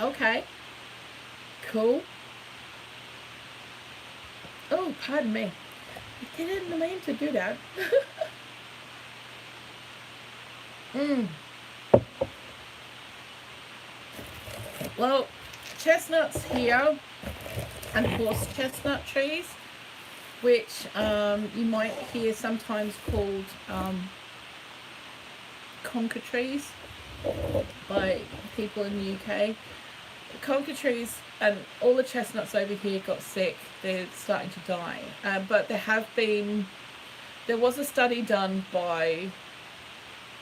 Okay. Cool. Oh, pardon me. I didn't mean to do that. Well, chestnuts here, and horse chestnut trees, which you might hear sometimes called conker trees by people in the UK. Conker trees and all the chestnuts over here got sick. They're starting to die. But there was a study done by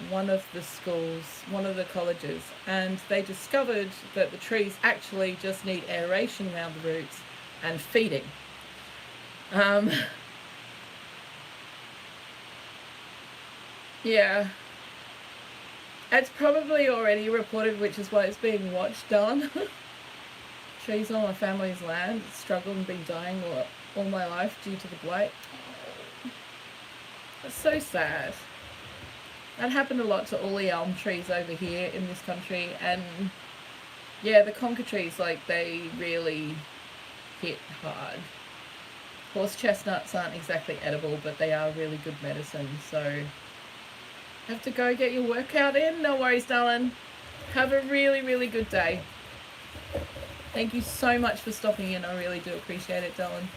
one of the schools, one of the colleges, and they discovered that the trees actually just need aeration around the roots and feeding. Yeah, it's probably already reported, which is why it's being watched on. Trees on my family's land struggled and been dying all my life due to the blight. It's so sad. That happened a lot to all the elm trees over here in this country, and yeah, the conker trees, like, they really hit hard. Horse chestnuts aren't exactly edible, but they are really good medicine, so have to go get your workout in. No worries, darling. Have a really, really good day. Thank you so much for stopping in. I really do appreciate it, darling.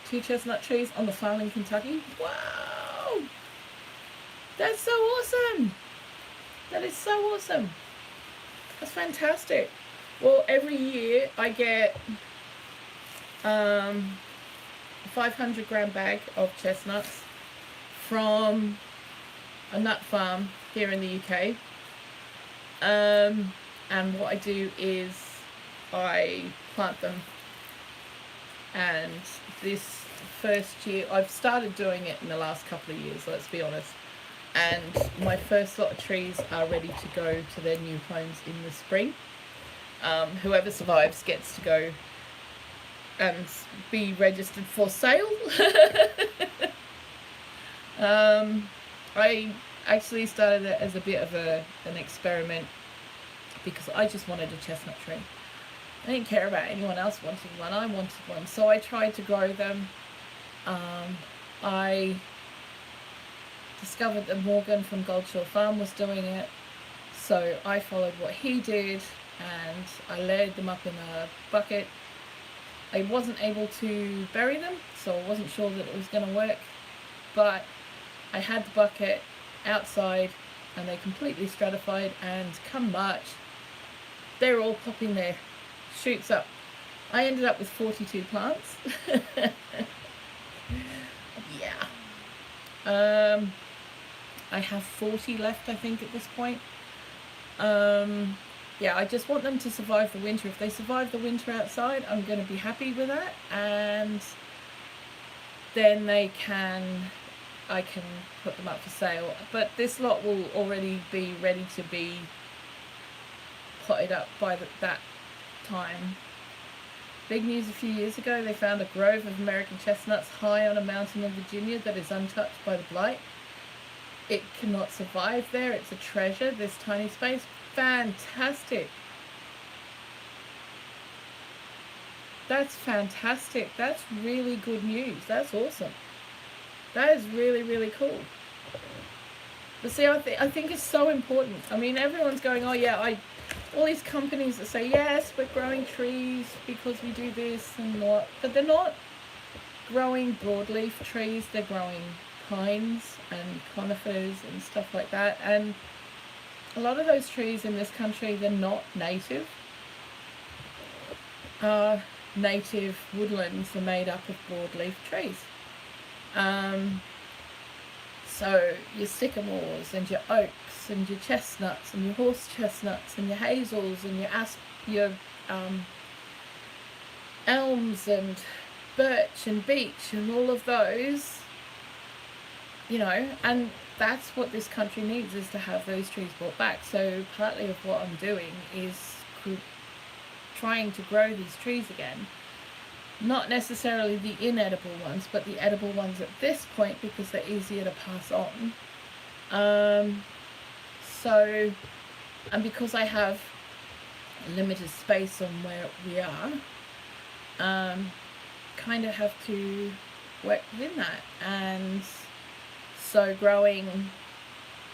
2 chestnut trees on the farm in Kentucky. Wow! That's so awesome! That is so awesome. That's fantastic. Well, every year I get a 500 gram bag of chestnuts, from a nut farm here in the UK. And what I do is I plant them, and this first year, I've started doing it in the last couple of years, let's be honest, and my first lot of trees are ready to go to their new homes in the spring. Whoever survives gets to go and be registered for sale. I actually started it as a bit of an experiment because I just wanted a chestnut tree. I didn't care about anyone else wanting one. I wanted one, so I tried to grow them. I discovered that Morgan from Goldshore Farm was doing it, so I followed what he did, and I layered them up in a bucket. I wasn't able to bury them, so I wasn't sure that it was going to work, but I had the bucket outside and they completely stratified, and come March they're all popping their shoots up. I ended up with 42 plants. Yeah. I have 40 left, I think, at this point. Yeah, I just want them to survive the winter. If they survive the winter outside, I'm going to be happy with that, and then I can put them up for sale. But this lot will already be ready to be potted up by that time. Big news: a few years ago they found a grove of American chestnuts high on a mountain in Virginia that is untouched by the blight. It cannot survive there. It's a treasure, this tiny space. Fantastic. That's fantastic. That's really good news. That's awesome. That is really, really cool. But see, I think it's so important. I mean, everyone's going, oh yeah, all these companies that say, yes, we're growing trees because we do this and what, but they're not growing broadleaf trees. They're growing pines and conifers and stuff like that. And a lot of those trees in this country, they're not native. Native woodlands are made up of broadleaf trees. So your sycamores and your oaks and your chestnuts and your horse chestnuts and your hazels and your elms and birch and beech and all of those, you know, and that's what this country needs, is to have those trees brought back. So partly of what I'm doing is trying to grow these trees again. Not necessarily the inedible ones, but the edible ones at this point, because they're easier to pass on. So, and because I have limited space on where we are, kind of have to work within that. And so growing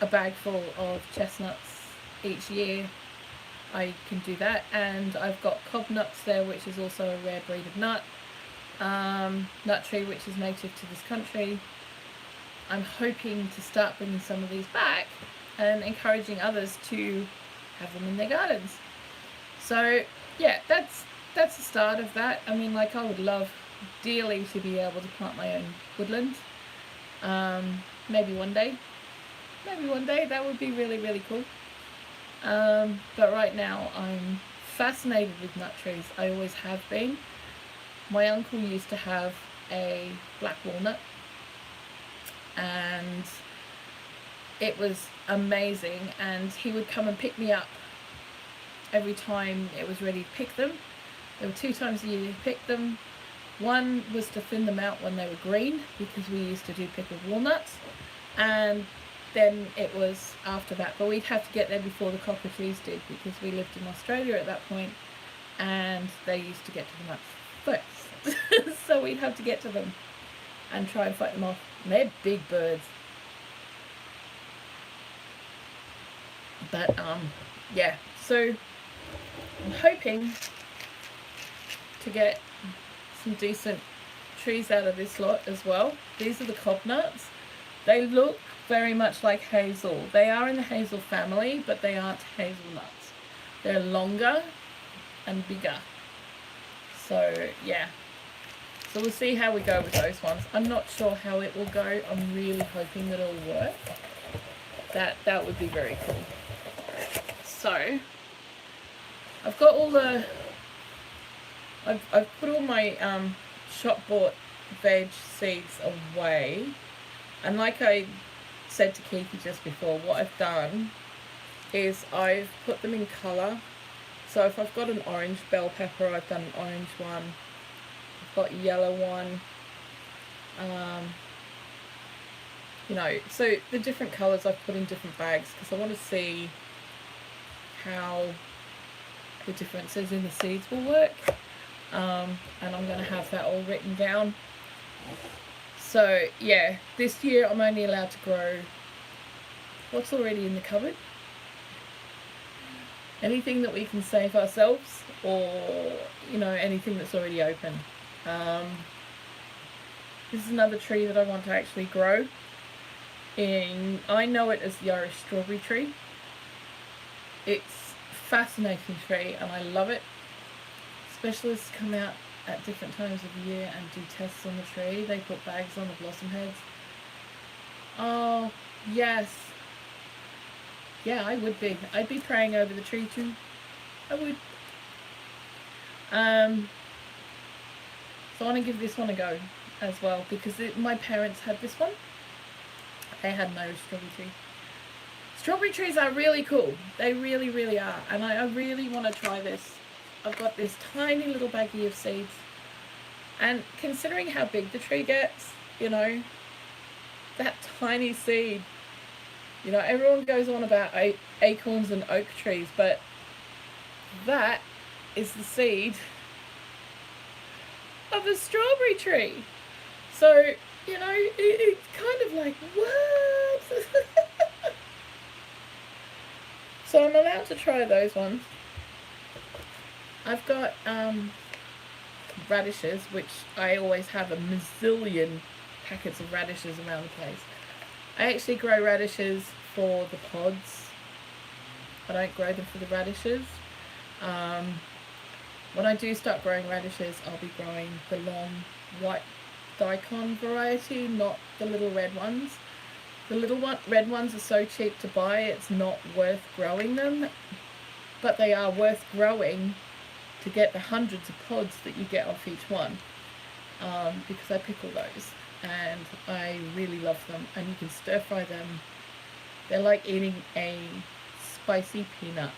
a bag full of chestnuts each year, I can do that. And I've got cob nuts there, which is also a rare breed of nut tree, which is native to this country. I'm hoping to start bringing some of these back and encouraging others to have them in their gardens. So yeah, that's the start of that. I mean, like, I would love dearly to be able to plant my own woodland. Maybe one day that would be really, really cool. But right now I'm fascinated with nut trees. I always have been. My uncle used to have a black walnut, and it was amazing, and he would come and pick me up every time it was ready to pick them. There were 2 times a year to pick them. One was to thin them out when they were green, because we used to do pickled walnuts, and then it was after that, but we'd have to get there before the cockatoos did, because we lived in Australia at that point, and they used to get to the nuts first. So we'd have to get to them and try and fight them off. And they're big birds. But yeah, so I'm hoping to get some decent trees out of this lot as well. These are the cob nuts. They look very much like hazel. They are in the hazel family, but they aren't hazelnuts. They're longer and bigger. So yeah, So we'll see how we go with those ones. I'm not sure how it will go. I'm really hoping that it'll work. That would be very cool. So I've got all the, I've put all my shop bought veg seeds away, and like I said to Keithy just before, what I've done is I've put them in colour. So if I've got an orange bell pepper, I've done an orange one. I've got a yellow one. You know, so the different colours I've put in different bags because I want to see how the differences in the seeds will work. And I'm going to have that all written down. So yeah, this year I'm only allowed to grow what's already in the cupboard. Anything that we can save ourselves, or you know, anything that's already open. This is another tree that I want to actually grow in. I know it as the Irish strawberry tree. It's a fascinating tree and I love it. Specialists come out at different times of the year and do tests on the tree. They put bags on the blossom heads. Oh yes, yeah, I would be. I'd be praying over the tree too. I would. So I want to give this one a go as well because my parents had this one. They had no strawberry tree. Strawberry trees are really cool. They really, really are. And I really want to try this. I've got this tiny little baggie of seeds. And considering how big the tree gets, you know, that tiny seed. You know, everyone goes on about acorns and oak trees, but that is the seed of a strawberry tree. So, you know, it's kind of like, what? So I'm allowed to try those ones. I've got radishes, which I always have a mazillion packets of radishes around the place. I actually grow radishes for the pods. I don't grow them for the radishes. When I do start growing radishes, I'll be growing the long white daikon variety, not the little red ones. The little red ones are so cheap to buy, it's not worth growing them. But they are worth growing to get the hundreds of pods that you get off each one. Because I pickle those. And I really love them. And you can stir fry them. They're like eating a spicy peanut.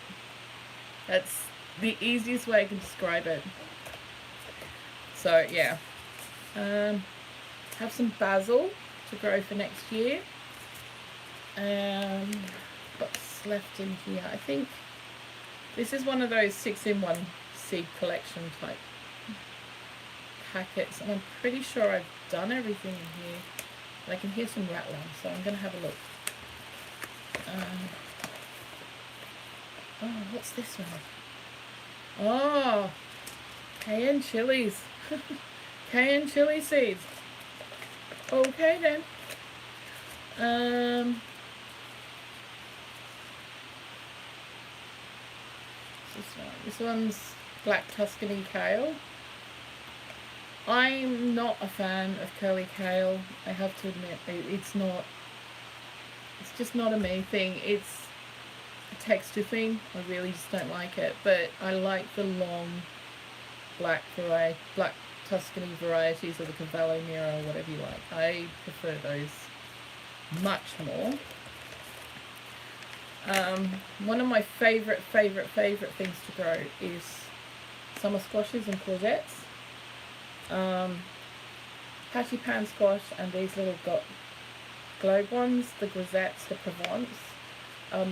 That's the easiest way I can describe it. So yeah. Have some basil to grow for next year. What's left in here? I think this is one of those 6-in-1 seed collection type packets, and I'm pretty sure I've done everything in here. But I can hear some rattling, so I'm going to have a look. Oh, what's this one? Oh, cayenne chilies. Cayenne chili seeds. Okay then. This one's black Tuscany kale. I'm not a fan of curly kale. I have to admit, it's just not a me thing. It's a texture thing. I really just don't like it. But I like the long black Tuscany varieties of the Cavallo Nero, whatever you like. I prefer those much more. One of my favourite things to grow is summer squashes and courgettes. Patty pan squash and these little globe ones, the grisettes, the Provence,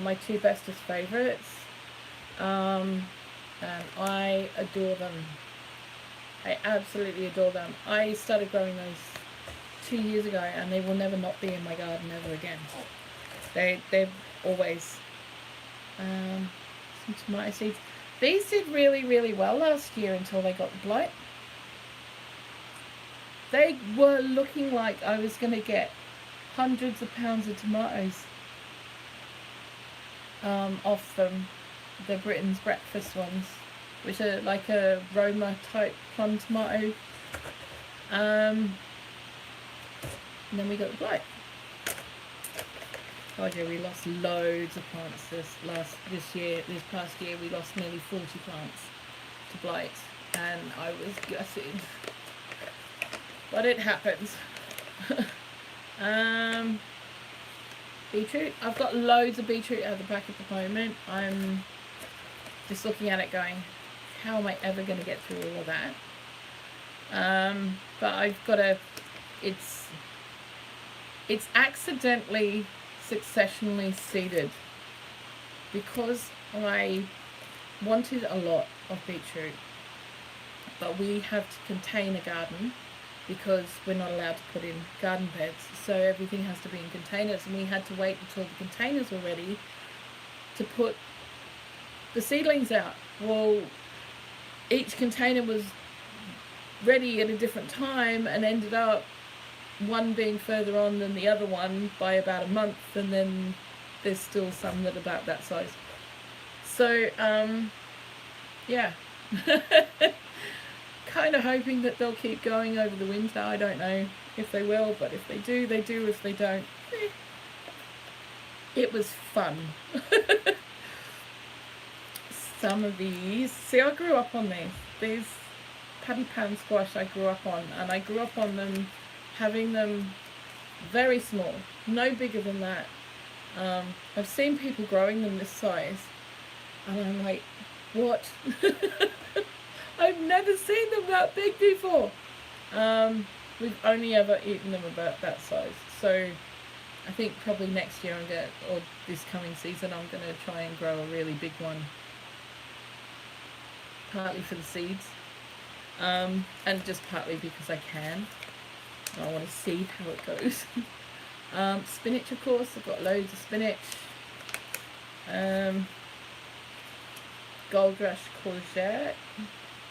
my two bestest favourites. And I adore them. I absolutely adore them. I started growing those 2 years ago and they will never not be in my garden ever again. They're always some tomato seeds. These did really well last year until they got the blight. They were looking like I was going to get hundreds of pounds of tomatoes off them. The Britain's breakfast ones, which are like a Roma type plum tomato. And then we got the blight. Oh yeah, we lost loads of plants this past year we lost nearly 40 plants to blight, and I was gutted. But it happens. Beetroot. I've got loads of beetroot at the back at the moment. I'm just looking at it going, how am I ever going to get through all of that? But I've got to, it's accidentally successionally seeded because I wanted a lot of beetroot, but we have to contain a garden because we're not allowed to put in garden beds, so everything has to be in containers, and we had to wait until the containers were ready to put the seedlings out. Well, each container was ready at a different time and ended up one being further on than the other one by about a month, and then there's still some that are about that size. So yeah. Kind of hoping that they'll keep going over the winter. I don't know if they will, but if they do, they do. If they don't, it was fun. Some of these, see, I grew up on these paddy pan squash I grew up on, and I grew up on them having them very small, no bigger than that. I've seen people growing them this size, and I'm like, what? I've never seen them that big before. We've only ever eaten them about that size. So I think probably next year or this coming season, I'm going to try and grow a really big one. Partly for the seeds, and just partly because I can. I want to see how it goes. Spinach, of course. I've got loads of spinach. Gold rush courgette,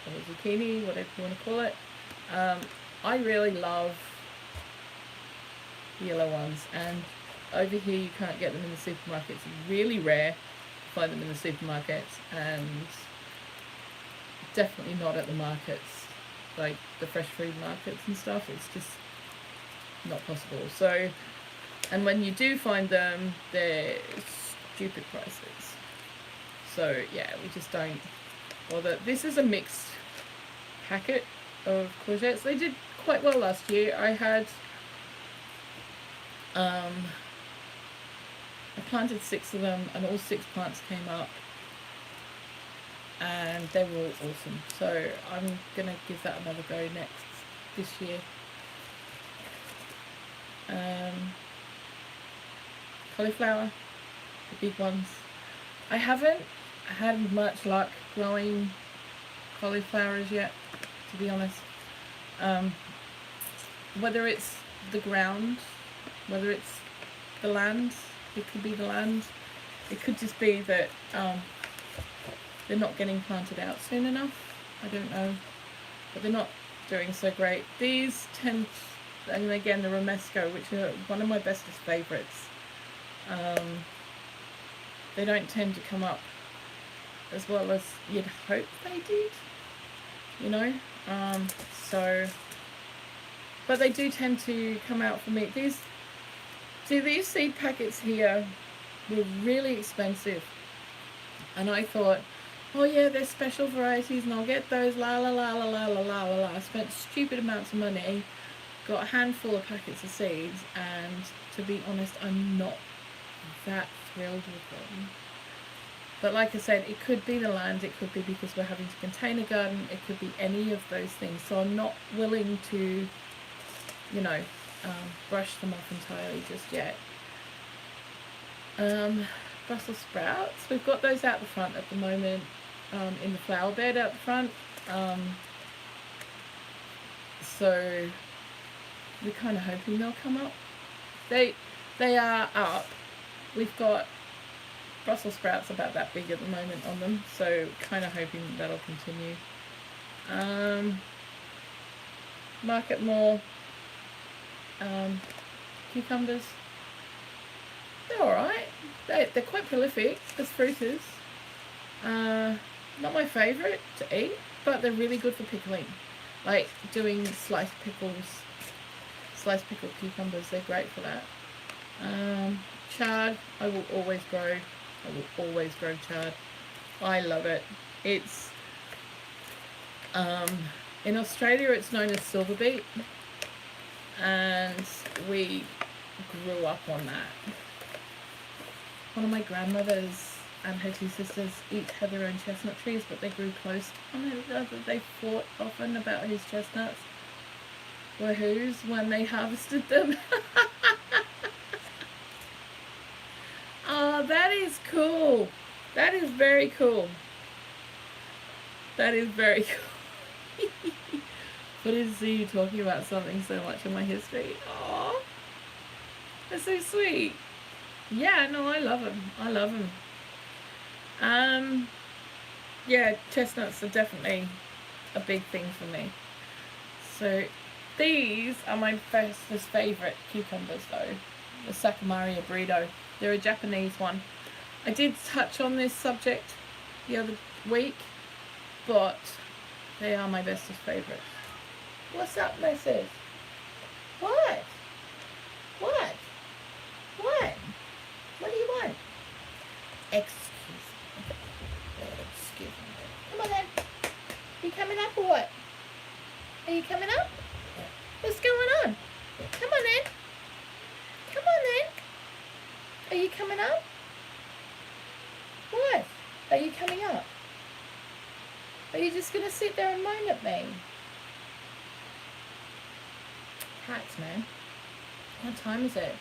or zucchini, whatever you want to call it. I really love the yellow ones, and over here you can't get them in the supermarkets. It's really rare to find them in the supermarkets, and definitely not at the markets, like the fresh food markets and stuff. It's just not possible. So, and when you do find them, they're stupid prices. So yeah, we just don't bother. This is a mixed packet of courgettes. They did quite well last year. I had I planted 6 of them, and all 6 plants came up, and they were all awesome. So I'm gonna give that another go this year. Cauliflower, the big ones. I haven't had much luck growing cauliflowers yet, to be honest. Whether it's the ground, whether it's the land, it could be the land. It could just be that they're not getting planted out soon enough. I don't know, but they're not doing so great. These tend, and again the Romesco, which are one of my bestest favourites, they don't tend to come up as well as you'd hope they did, you know. So, but they do tend to come out for me. These seed packets here were really expensive, and I thought, oh yeah, they're special varieties and I'll get those, la la la la la la la la. I spent stupid amounts of money, got a handful of packets of seeds, and to be honest, I'm not that thrilled with them. But like I said, it could be the land, it could be because we're having to contain a garden, it could be any of those things. So I'm not willing to, you know, brush them off entirely just yet. Brussels sprouts, we've got those out the front at the moment, in the flower bed out the front. So we're kind of hoping they'll come up. They are up. We've got Brussels sprouts about that big at the moment on them, so kind of hoping that'll continue. Market more cucumbers. They're alright. They're quite prolific as fruiters. Not my favourite to eat, but they're really good for pickling. like doing sliced pickles, sliced pickled cucumbers. They're great for that. Chard, I will always grow. I will always grow chard. I love it. It's in Australia it's known as silverbeet, and we grew up on that. One of my grandmothers and her two sisters each had their own chestnut trees, but they grew close to one another. They fought often about whose chestnuts were whose when they harvested them. Oh, that is cool. That is very cool. That is very cool. But to see you talking about something so much in my history. Oh, that's so sweet. Yeah, no, I love them. I love them. Yeah, chestnuts are definitely a big thing for me. So these are my fastest favourite cucumbers though. The Saccharomyia burrito. They're a Japanese one. I did touch on this subject the other week, but they are my bestest favourites. What's up, missus? What? What? What? What do you want? Excuse me. Come on then. You coming up or what? Are you coming up? What's going on? Come on then. Come on then. Are you coming up? What? Are you coming up? Are you just going to sit there and moan at me? Hats, man. What time is it?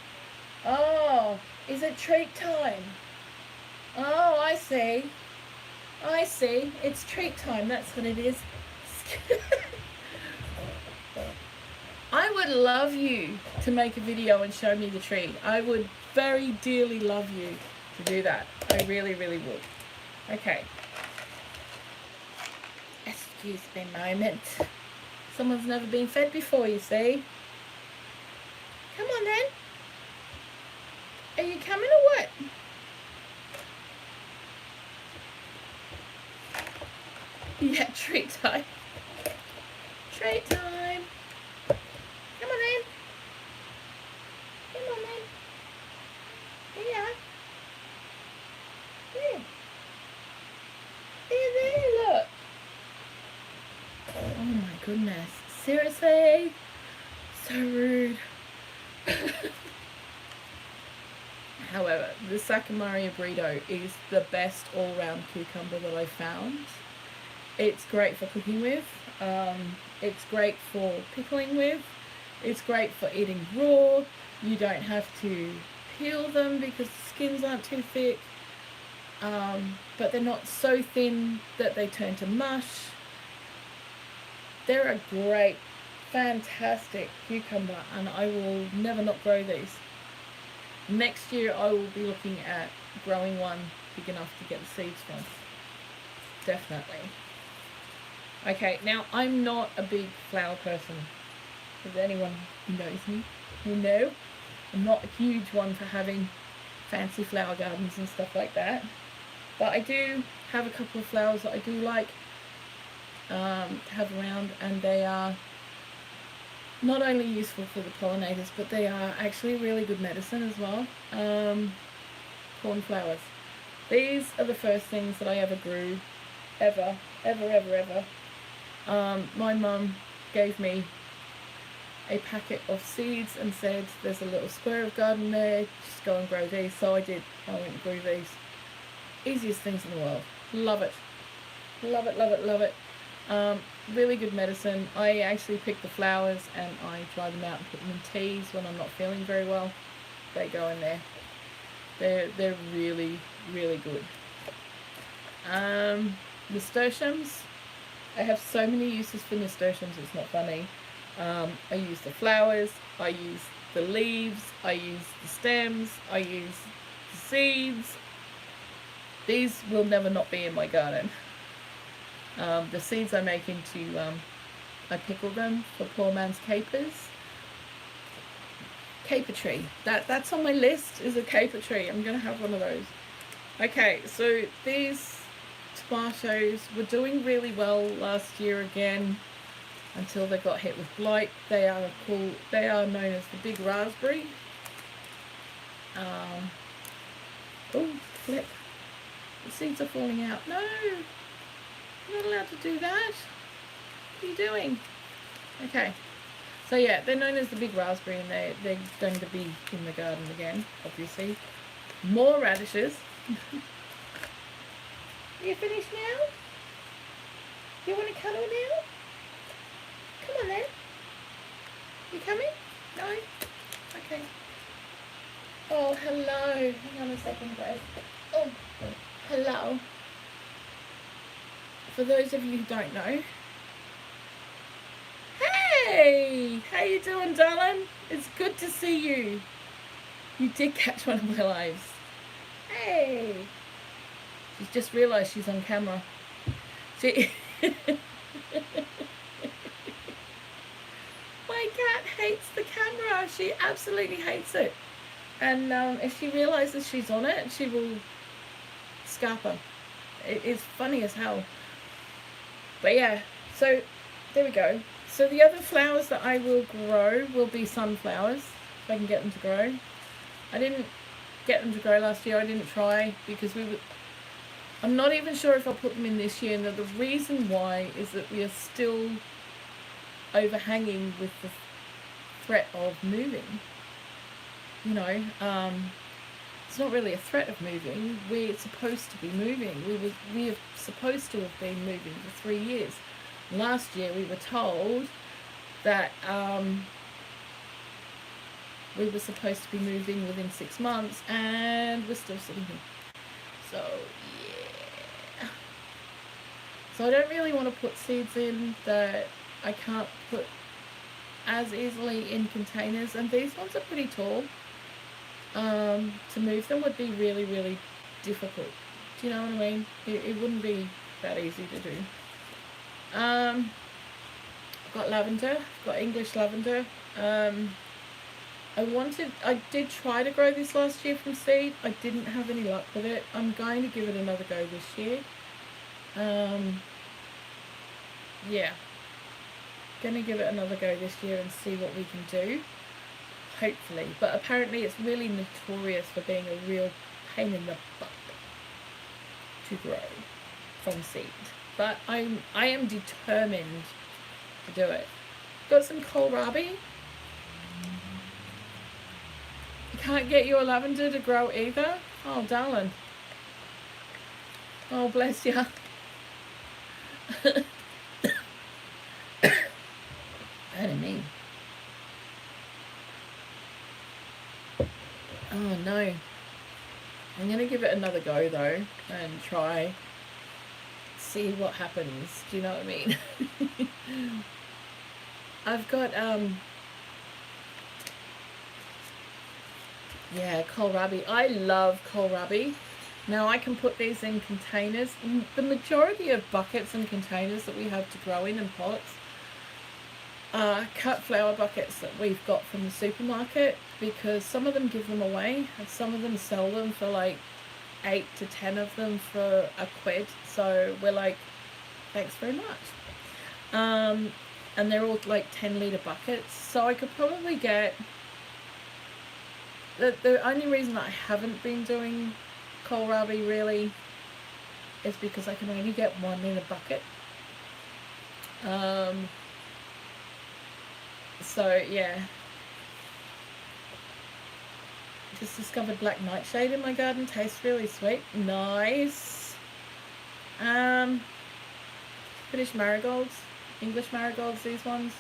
Oh, is it treat time? Oh, I see. I see. It's treat time. That's what it is. I would love you to make a video and show me the tree. I would very dearly love you to do that. I really, really would. Okay. Excuse me a moment. Someone's never been fed before, you see. Come on then. Are you coming or what? Yeah, treat time. Treat time. Come on then. Come on then. Yeah. There. There, look. Oh my goodness. Seriously? So rude. However, the Saccharomyia burrito is the best all-round cucumber that I've found. It's great for cooking with. It's great for pickling with. It's great for eating raw. You don't have to peel them because the skins aren't too thick. But they're not so thin that they turn to mush. They're a great, fantastic cucumber, and I will never not grow these. Next year I will be looking at growing one big enough to get the seeds from. Definitely. Okay, now I'm not a big flower person. Is anyone who knows me? You know, I'm not a huge one for having fancy flower gardens and stuff like that. But I do have a couple of flowers that I do like to have around, and they are not only useful for the pollinators, but they are actually really good medicine as well. Cornflowers. These are the first things that I ever grew, ever. My mum gave me a packet of seeds and said, there's a little square of garden there, just go and grow these. So I did. I went and grew these. Easiest things in the world. Love it. Love it, love it, love it. Really good medicine. I actually pick the flowers and I dry them out and put them in teas when I'm not feeling very well. They go in there. They're really, really good. Nasturtiums. I have so many uses for nasturtiums, it's not funny. I use the flowers, I use the leaves, I use the stems, I use the seeds. These will never not be in my garden. The seeds I make into, I pickle them for poor man's capers. Caper tree. That's on my list, is a caper tree. I'm going to have one of those. Okay, so these tomatoes were doing really well last year again. until they got hit with blight. They are known as the big raspberry. Oh, flip. The seeds are falling out. No! You're not allowed to do that. What are you doing? Okay. So yeah, they're known as the big raspberry, and they're going to be in the garden again, obviously. More radishes. Are you finished now? You want to cuddle now? Come on then. You coming? No? Okay. Oh, hello. Hang on a second, guys. Oh, hello. For those of you who don't know. Hey! How you doing, darling? It's good to see you. You did catch one of my lives. Hey! She's just realised she's on camera. My cat hates the camera. She absolutely hates it. And if she realises she's on it, she will scarper. It is funny as hell. But yeah, so there we go. So the other flowers that I will grow will be sunflowers, if I can get them to grow. I didn't get them to grow last year. I didn't try because I'm not even sure if I'll put them in this year. And the reason why is that we are still overhanging with the threat of moving. You know, it's not really a threat of moving. We're supposed to be moving. We are supposed to have been moving for 3 years. Last year we were told that we were supposed to be moving within 6 months, and we're still sitting here. So yeah. So I don't really want to put seeds in that I can't put as easily in containers, and these ones are pretty tall. To move them would be really, really difficult. Do you know what I mean? It wouldn't be that easy to do. I've got lavender. I've got English lavender. I did try to grow this last year from seed. I didn't have any luck with it. I'm going to give it another go this year. Yeah. Going to give it another go this year and see what we can do. Hopefully. But apparently it's really notorious for being a real pain in the butt to grow from seed. But I am determined to do it. Got some kohlrabi. You can't get your lavender to grow either? Oh, darling. Oh, bless you. Pardon me. Oh, no. I'm going to give it another go, though, and try, see what happens. Do you know what I mean? I've got, yeah, kohlrabi. I love kohlrabi. Now, I can put these in containers. The majority of buckets and containers that we have to grow in and pots are cut flower buckets that we've got from the supermarket, because some of them give them away and some of them sell them for like 8 to 10 of them for £1. So we're like, thanks very much. And they're all like 10-litre buckets. So I could probably get, the only reason that I haven't been doing kohlrabi really is because I can only get one in a bucket. So yeah, just discovered black nightshade in my garden. Tastes really sweet. Nice. British marigolds, English marigolds, these ones.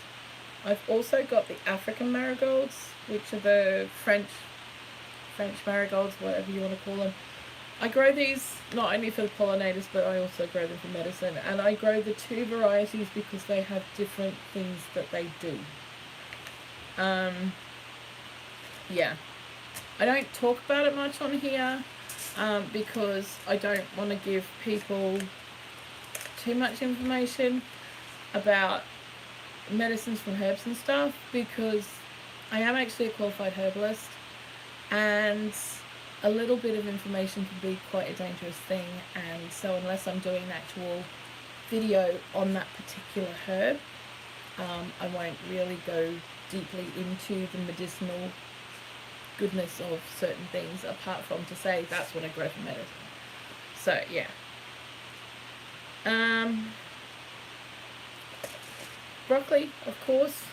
I've also got the African marigolds, which are the French marigolds, whatever you want to call them. I grow these not only for the pollinators, but I also grow them for medicine. And I grow the 2 varieties because they have different things that they do. Yeah, I don't talk about it much on here because I don't want to give people too much information about medicines from herbs and stuff, because I am actually a qualified herbalist, and a little bit of information can be quite a dangerous thing. And so unless I'm doing an actual video on that particular herb, I won't really go deeply into the medicinal goodness of certain things, apart from to say that's what I grow for medicine. So yeah. Broccoli, of course.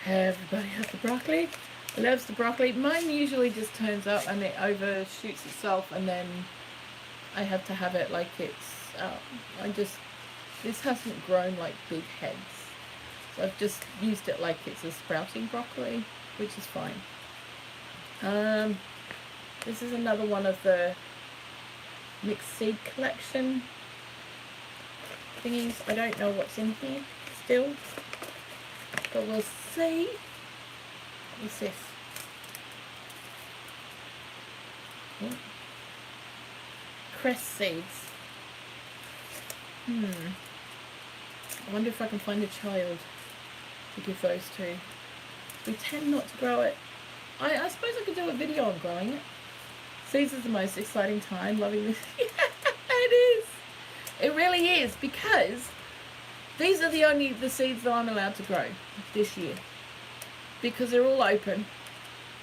Everybody has the broccoli. Loves the broccoli. Mine usually just turns up and it overshoots itself, and then I have to have it like it's, this hasn't grown like big heads. So I've just used it like it's a sprouting broccoli, which is fine. This is another one of the mixed seed collection thingies. I don't know what's in here still, but we'll see. What's this? Oh. Cress seeds. I wonder if I can find a child to give those to. We tend not to grow it. I suppose I could do a video on growing it. Seeds is the most exciting time. Loving this. Yeah, it is. It really is, because these are the seeds that I'm allowed to grow this year, because they're all open,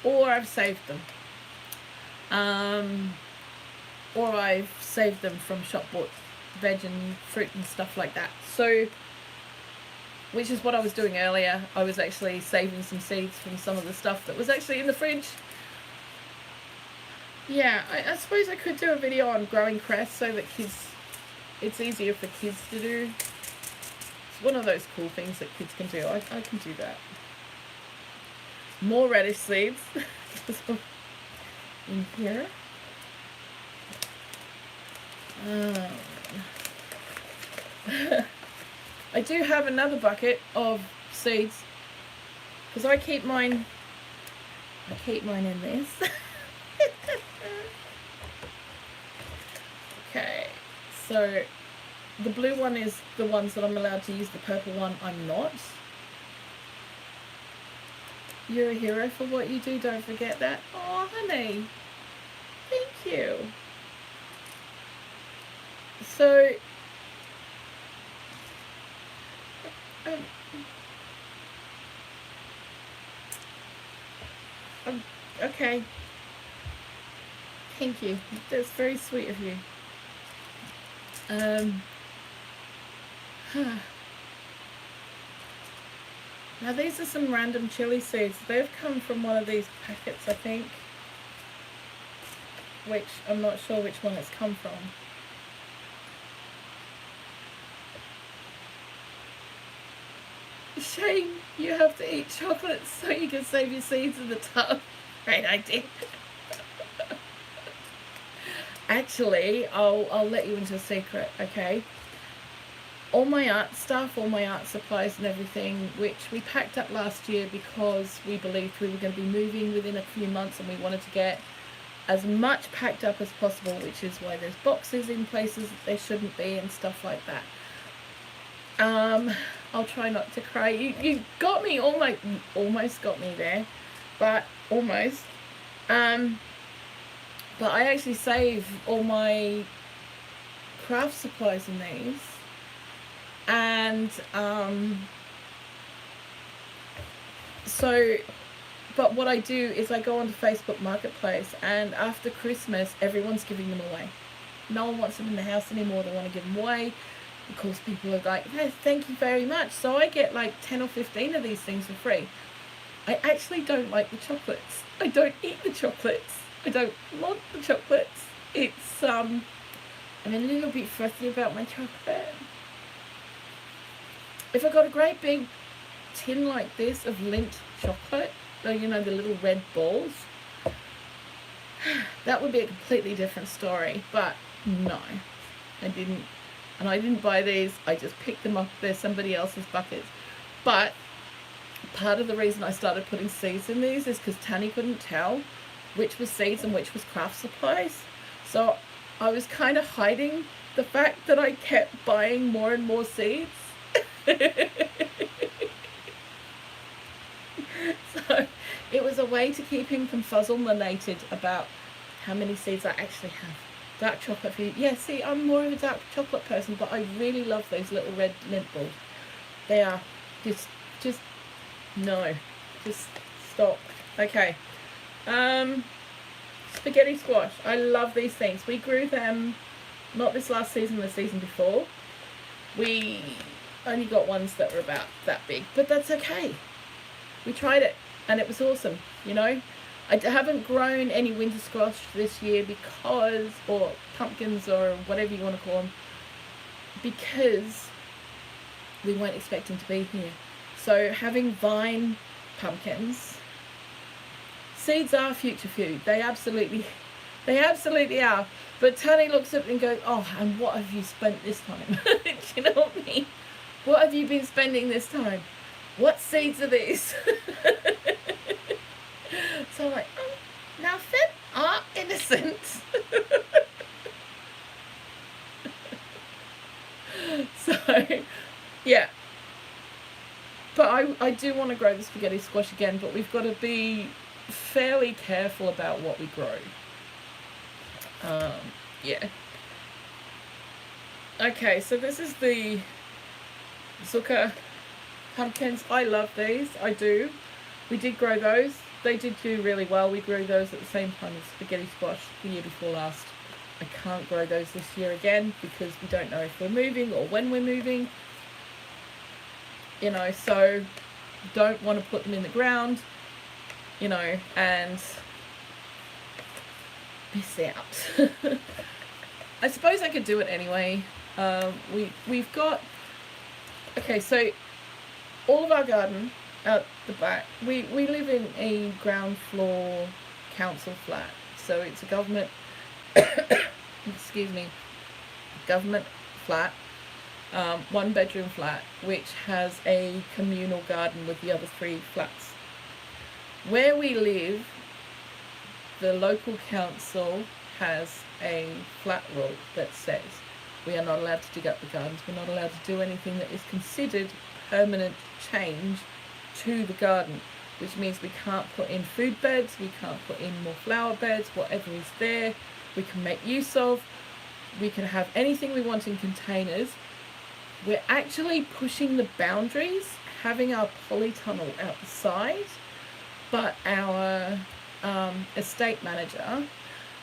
or I've saved them, or I've saved them from shop bought veg and fruit and stuff like that. So, which is what I was doing earlier. I was actually saving some seeds from some of the stuff that was actually in the fridge. Yeah, I suppose I could do a video on growing cress so that it's easier for kids to do. It's one of those cool things that kids can do. I can do that. More radish seeds in here. I do have another bucket of seeds, because I keep mine in this. Okay, so the blue one is the ones that I'm allowed to use, the purple one I'm not. You're a hero for what you do, don't forget that. Oh, honey, thank you. So, okay, thank you, that's very sweet of you. Now these are some random chili seeds. They've come from one of these packets, I think, which I'm not sure which one it's come from. Shame you have to eat chocolate so you can save your seeds in the tub. Great idea. Actually, I'll let you into a secret, okay? All my art stuff, all my art supplies and everything, which we packed up last year because we believed we were going to be moving within a few months, and we wanted to get as much packed up as possible, which is why there's boxes in places that they shouldn't be and stuff like that. I'll try not to cry. You got me, almost got me there, but almost. But I actually save all my craft supplies in these, and so, but what I do is I go onto Facebook Marketplace, and after Christmas everyone's giving them away. No one wants them in the house anymore. They want to give them away. Of course, people are like, oh, thank you very much. So I get like 10 or 15 of these things for free. I actually don't like the chocolates. I don't eat the chocolates. I don't want the chocolates. It's, I'm a little bit fussy about my chocolate. If I got a great big tin like this of Lindt chocolate, you know, the little red balls, that would be a completely different story. But no, I didn't. And I didn't buy these, I just picked them up. They're somebody else's buckets. But part of the reason I started putting seeds in these is because Tanny couldn't tell which was seeds and which was craft supplies. So I was kind of hiding the fact that I kept buying more and more seeds. So it was a way to keep him confuzzle-manated about how many seeds I actually have. Dark chocolate for you. Yeah, see, I'm more of a dark chocolate person, but I really love those little red Lindt balls. They are Just, no. Just stop. Okay. Spaghetti squash. I love these things. We grew them, not this last season, the season before. We only got ones that were about that big, but that's okay. We tried it, and it was awesome, you know. I haven't grown any winter squash this year because, or pumpkins or whatever you want to call them, because we weren't expecting to be here. So having vine pumpkins, seeds are future food. They absolutely are. But Tony looks at me and goes, "Oh, and what have you spent this time?" Do you know what I mean? What have you been spending this time? What seeds are these? So I'm like, nothing. Ah, innocent. So, yeah. But I do want to grow the spaghetti squash again, but we've got to be fairly careful about what we grow. Yeah. Okay, so this is the Zucca pumpkins. I love these. I do. We did grow those. They did do really well. We grew those at the same time as spaghetti squash the year before last. I can't grow those this year again because we don't know if we're moving or when we're moving. You know, so don't want to put them in the ground, you know, and miss out. I suppose I could do it anyway. We've got, okay, so all of our garden out the back, we live in a ground floor council flat, so it's a government excuse me, government flat, 1 bedroom flat, which has a communal garden with the other 3 flats. Where we live, the local council has a flat rule that says we are not allowed to dig up the gardens, we're not allowed to do anything that is considered permanent change to the garden, which means we can't put in food beds, we can't put in more flower beds, whatever is there we can make use of. We can have anything we want in containers. We're actually pushing the boundaries, having our polytunnel out the side, but our estate manager,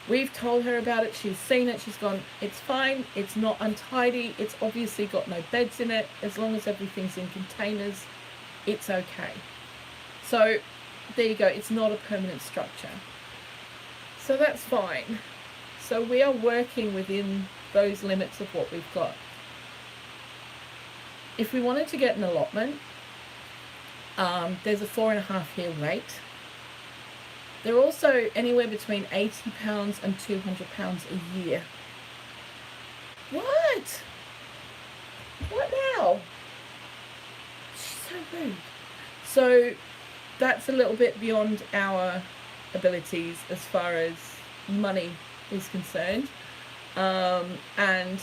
we've told her about it, she's seen it, she's gone, it's fine, it's not untidy, it's obviously got no beds in it, as long as everything's in containers, it's okay. So there you go, it's not a permanent structure. So that's fine. So we are working within those limits of what we've got. If we wanted to get an allotment, there's a 4.5 year wait. They're also anywhere between £80 and £200 a year. What? What now? She's so rude. So that's a little bit beyond our abilities as far as money is concerned, and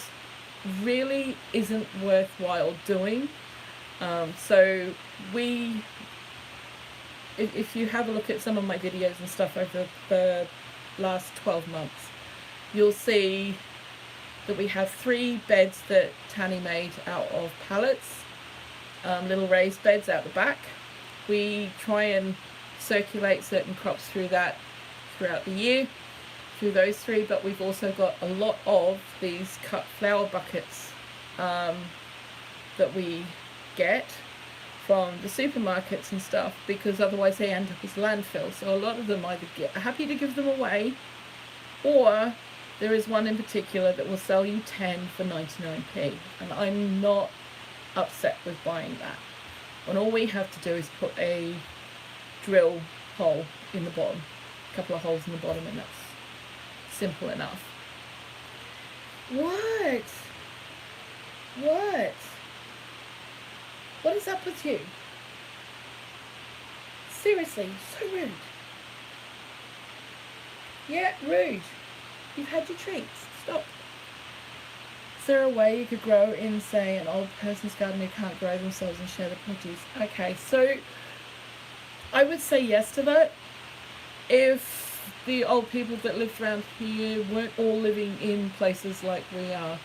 really isn't worthwhile doing. So if you have a look at some of my videos and stuff over the last 12 months, you'll see that we have 3 beds that Tanny made out of pallets, little raised beds out the back. We try and circulate certain crops through that throughout the year, through those 3, but we've also got a lot of these cut flower buckets that we get from the supermarkets and stuff, because otherwise they end up as landfill. So a lot of them either get happy to give them away, or there is one in particular that will sell you 10 for 99p, and I'm not upset with buying that. And all we have to do is put a drill hole in the bottom, a couple of holes in the bottom, and that's simple enough. What? What? What is up with you? Seriously, so rude. Yeah, rude. You've had your treats. Stop. Is there a way you could grow in, say, an old person's garden who can't grow themselves and share the produce? Okay, so I would say yes to that. If the old people that lived around here weren't all living in places like we are.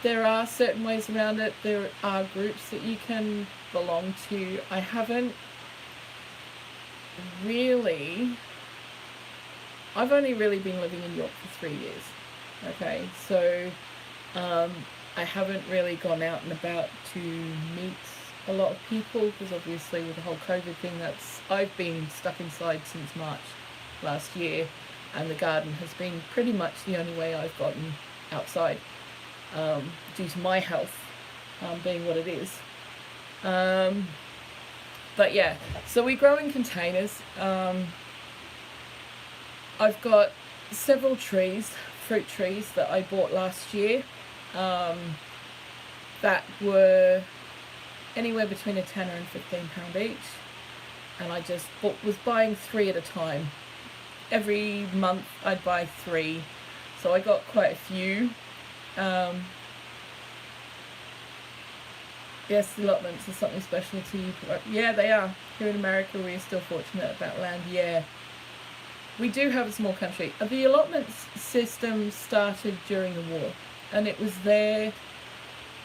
there are certain ways around it. There are groups that you can belong to. I haven't really, I've only really been living in York for 3 years. Okay, so I haven't really gone out and about to meet a lot of people, because obviously with the whole COVID thing, I've been stuck inside since March last year, and the garden has been pretty much the only way I've gotten outside, due to my health being what it is. But yeah, so we grow in containers. I've got several trees, fruit trees, that I bought last year, that were anywhere between a tenner and £15 each, and I just was buying 3 at a time. Every month I'd buy 3, so I got quite a few. Yes, the allotments are something special to you. Yeah, they are. Here in America, we're still fortunate about land. Yeah, we do have a small country. The allotments system started during the war, and it was there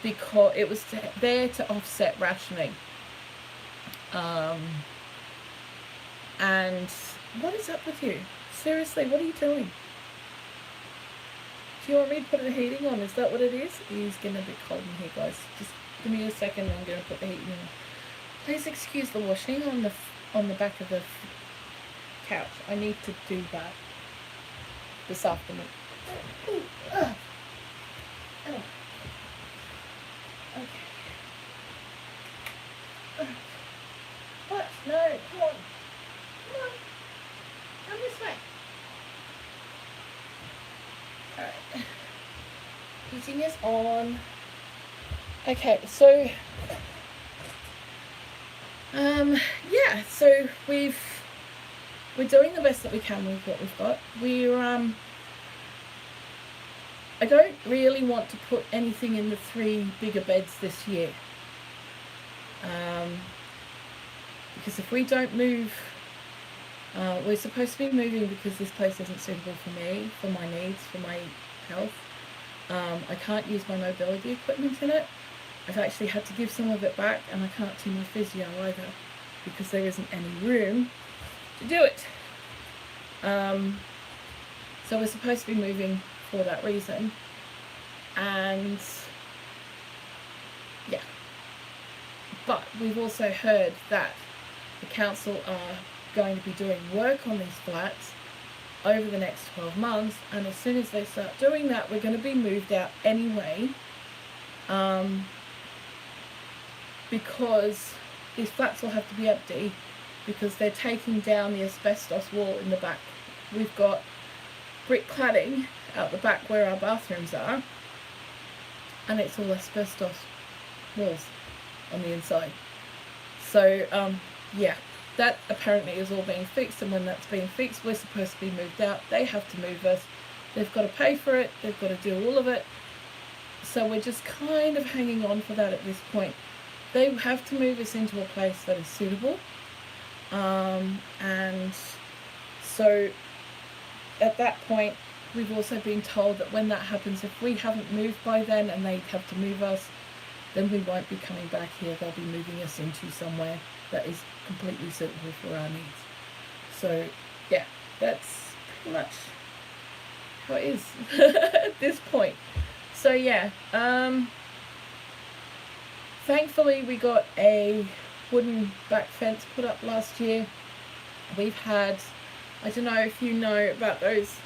because it was there to offset rationing. And what is up with you? Seriously, what are you doing? Do you want me to put the heating on? Is that what it is? It is getting a bit cold in here, guys. Just give me a second, I'm going to put the heating on. Please excuse the washing on the back of the couch. I need to do that this afternoon. Ooh, oh. Okay. What? No, come on. Come on. Come this way. Alright. Heating is on. Okay, so yeah, so we're doing the best that we can with what we've got. I don't really want to put anything in the 3 bigger beds this year, because if we don't move, we're supposed to be moving because this place isn't suitable for me, for my needs, for my health. I can't use my mobility equipment in it. I've actually had to give some of it back, and I can't do my physio either because there isn't any room to do it. So we're supposed to be moving for that reason, and yeah, but we've also heard that the council are going to be doing work on these flats over the next 12 months, and as soon as they start doing that, we're going to be moved out anyway, because these flats will have to be empty because they're taking down the asbestos wall in the back. We've got brick cladding out the back where our bathrooms are, and it's all asbestos walls on the inside. So yeah, that apparently is all being fixed, and when that's being fixed, we're supposed to be moved out. They have to move us. They've got to pay for it. They've got to do all of it. So we're just kind of hanging on for that at this point. They have to move us into a place that is suitable, and so at that point, we've also been told that when that happens, if we haven't moved by then and they have to move us, then we won't be coming back here. They'll be moving us into somewhere that is completely suitable for our needs. So yeah, that's pretty much how it is at this point. So yeah, thankfully we got a wooden back fence put up last year. We've had, I don't know if you know about those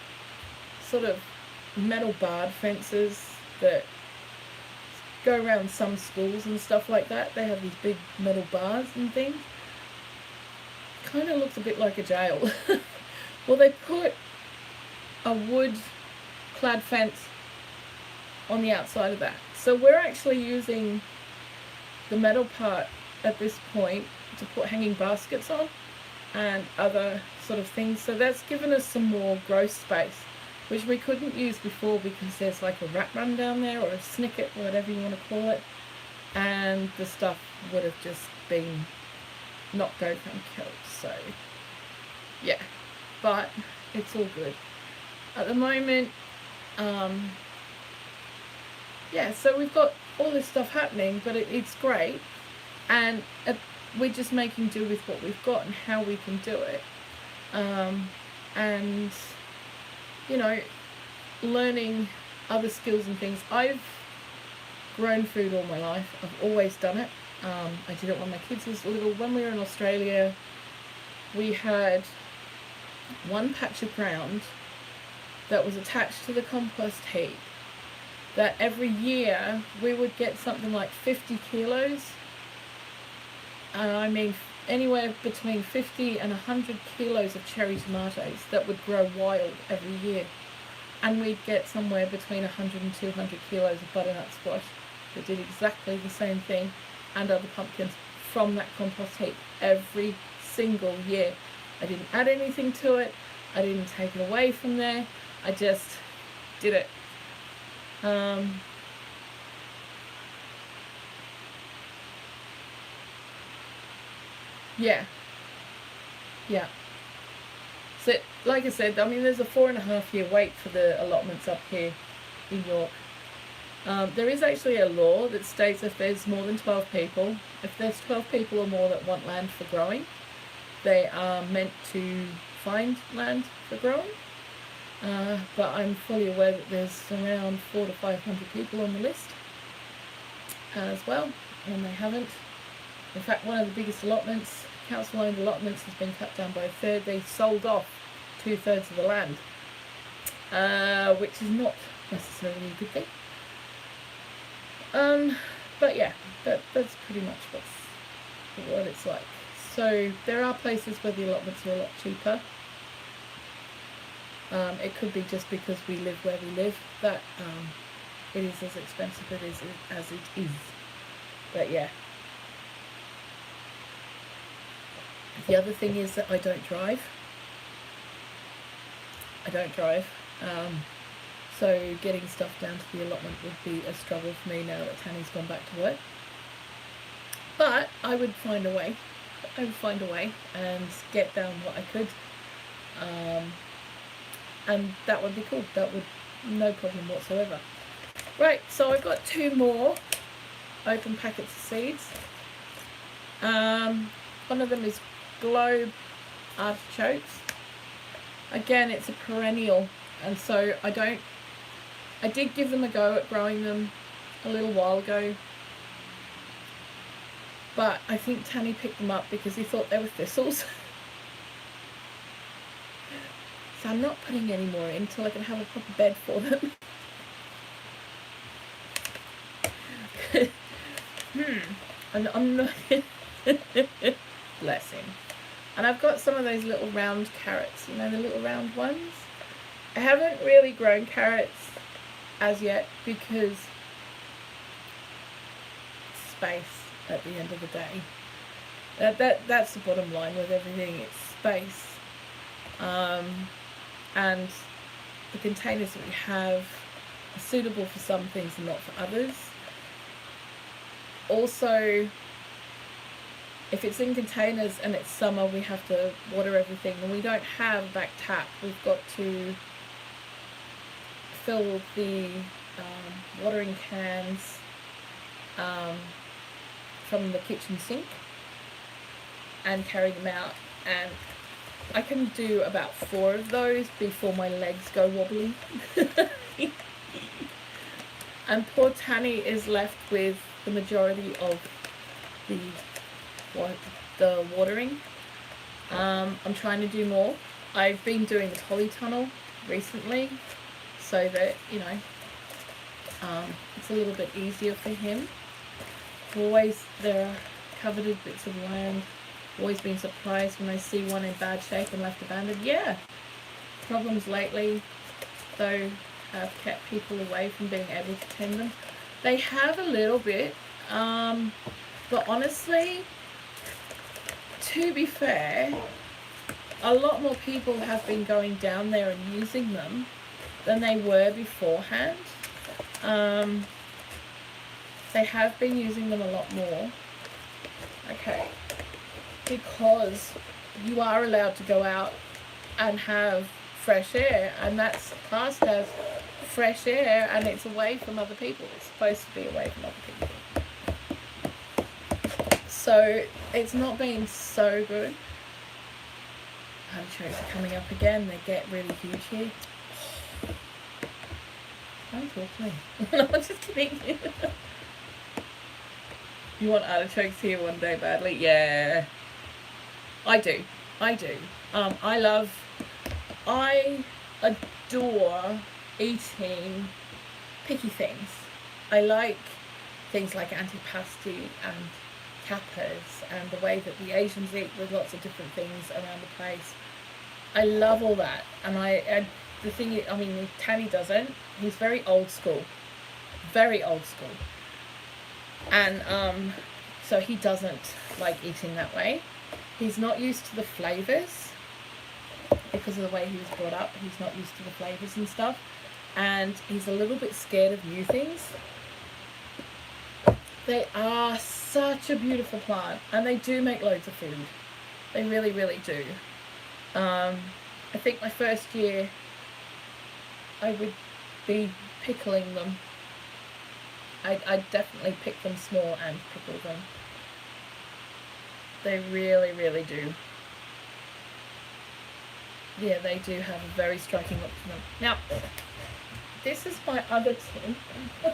sort of metal barred fences that go around some schools and stuff like that. They have these big metal bars and things. Kind of looks a bit like a jail. Well, they put a wood clad fence on the outside of that. So we're actually using the metal part at this point to put hanging baskets on and other sort of things. So that's given us some more growth space, which we couldn't use before because there's like a rat run down there, or a snicket, or whatever you want to call it, and the stuff would have just been knocked over and killed. So yeah, but it's all good at the moment. yeah, so we've got all this stuff happening, but it's great, and we're just making do with what we've got and how we can do it, and you know, learning other skills and things. I've grown food all my life. I've always done it. I did it when my kids was little. When we were in Australia, we had one patch of ground that was attached to the compost heap, that every year we would get something like 50 kilos, and I mean anywhere between 50 and 100 kilos of cherry tomatoes that would grow wild every year. And we'd get somewhere between 100 and 200 kilos of butternut squash that did exactly the same thing, and other pumpkins, from that compost heap every single year. I didn't add anything to it. I didn't take it away from there. I just did it. Yeah. So, like I said, I mean, there's a 4.5-year wait for the allotments up here in York. There is actually a law that states if there's more than 12 people, if there's 12 people or more that want land for growing, they are meant to find land for growing. But I'm fully aware that there's around 400 to 500 people on the list as well, and they haven't. In fact, one of the biggest allotments, council-owned allotments, has been cut down by a third. They sold off 2/3 of the land, which is not necessarily a good thing. But yeah, that's pretty much what it's like. So there are places where the allotments are a lot cheaper. It could be just because we live where we live that it is as expensive as it is. But yeah. The other thing is that I don't drive. So getting stuff down to the allotment would be a struggle for me now that Tanny's gone back to work. But I would find a way. And get down what I could. And that would be cool. That would, no problem whatsoever. Right, so I've got 2 more open packets of seeds. One of them is Globe Artichokes. Again, it's a perennial, and so I did give them a go at growing them a little while ago, but I think Tanny picked them up because he thought they were thistles. So I'm not putting any more in until I can have a proper bed for them. And I'm not bless him. And I've got some of those little round carrots, you know, the little round ones. I haven't really grown carrots as yet because space at the end of the day. That's the bottom line with everything, it's space. And the containers that we have are suitable for some things and not for others. Also, if it's in containers and it's summer, we have to water everything, and we don't have a back tap. We've got to fill the watering cans from the kitchen sink and carry them out, and I can do about 4 of those before my legs go wobbly. And poor Tanny is left with the majority of the watering. I'm trying to do more. I've been doing the polytunnel recently so that, you know, it's a little bit easier for him. Always there are coveted bits of land. Always been surprised when I see one in bad shape and left abandoned. Yeah, problems lately though have kept people away from being able to tend them. They have a little bit, but honestly, to be fair, a lot more people have been going down there and using them than they were beforehand. They have been using them a lot more. Okay. Because you are allowed to go out and have fresh air, and that's classed as fresh air and it's away from other people. It's supposed to be away from other people. So it's not been so good. Artichokes are coming up again. They get really huge here. Don't talk to me. No, I'm just kidding. You want artichokes here one day badly? Yeah. I do. I adore eating picky things. I like things like antipasti and cappers and the way that the Asians eat with lots of different things around the place. I love all that. And the thing is, I mean, Tanny doesn't. He's very old school. Very old school. And so he doesn't like eating that way. He's not used to the flavours because of the way he was brought up. He's not used to the flavours and stuff. And he's a little bit scared of new things. They are such a beautiful plant. And they do make loads of food. They really, really do. I think my first year I would be pickling them. I'd definitely pick them small and pickle them. They really, really do. Yeah, they do have a very striking look to them. Now, this is my other tin. I'm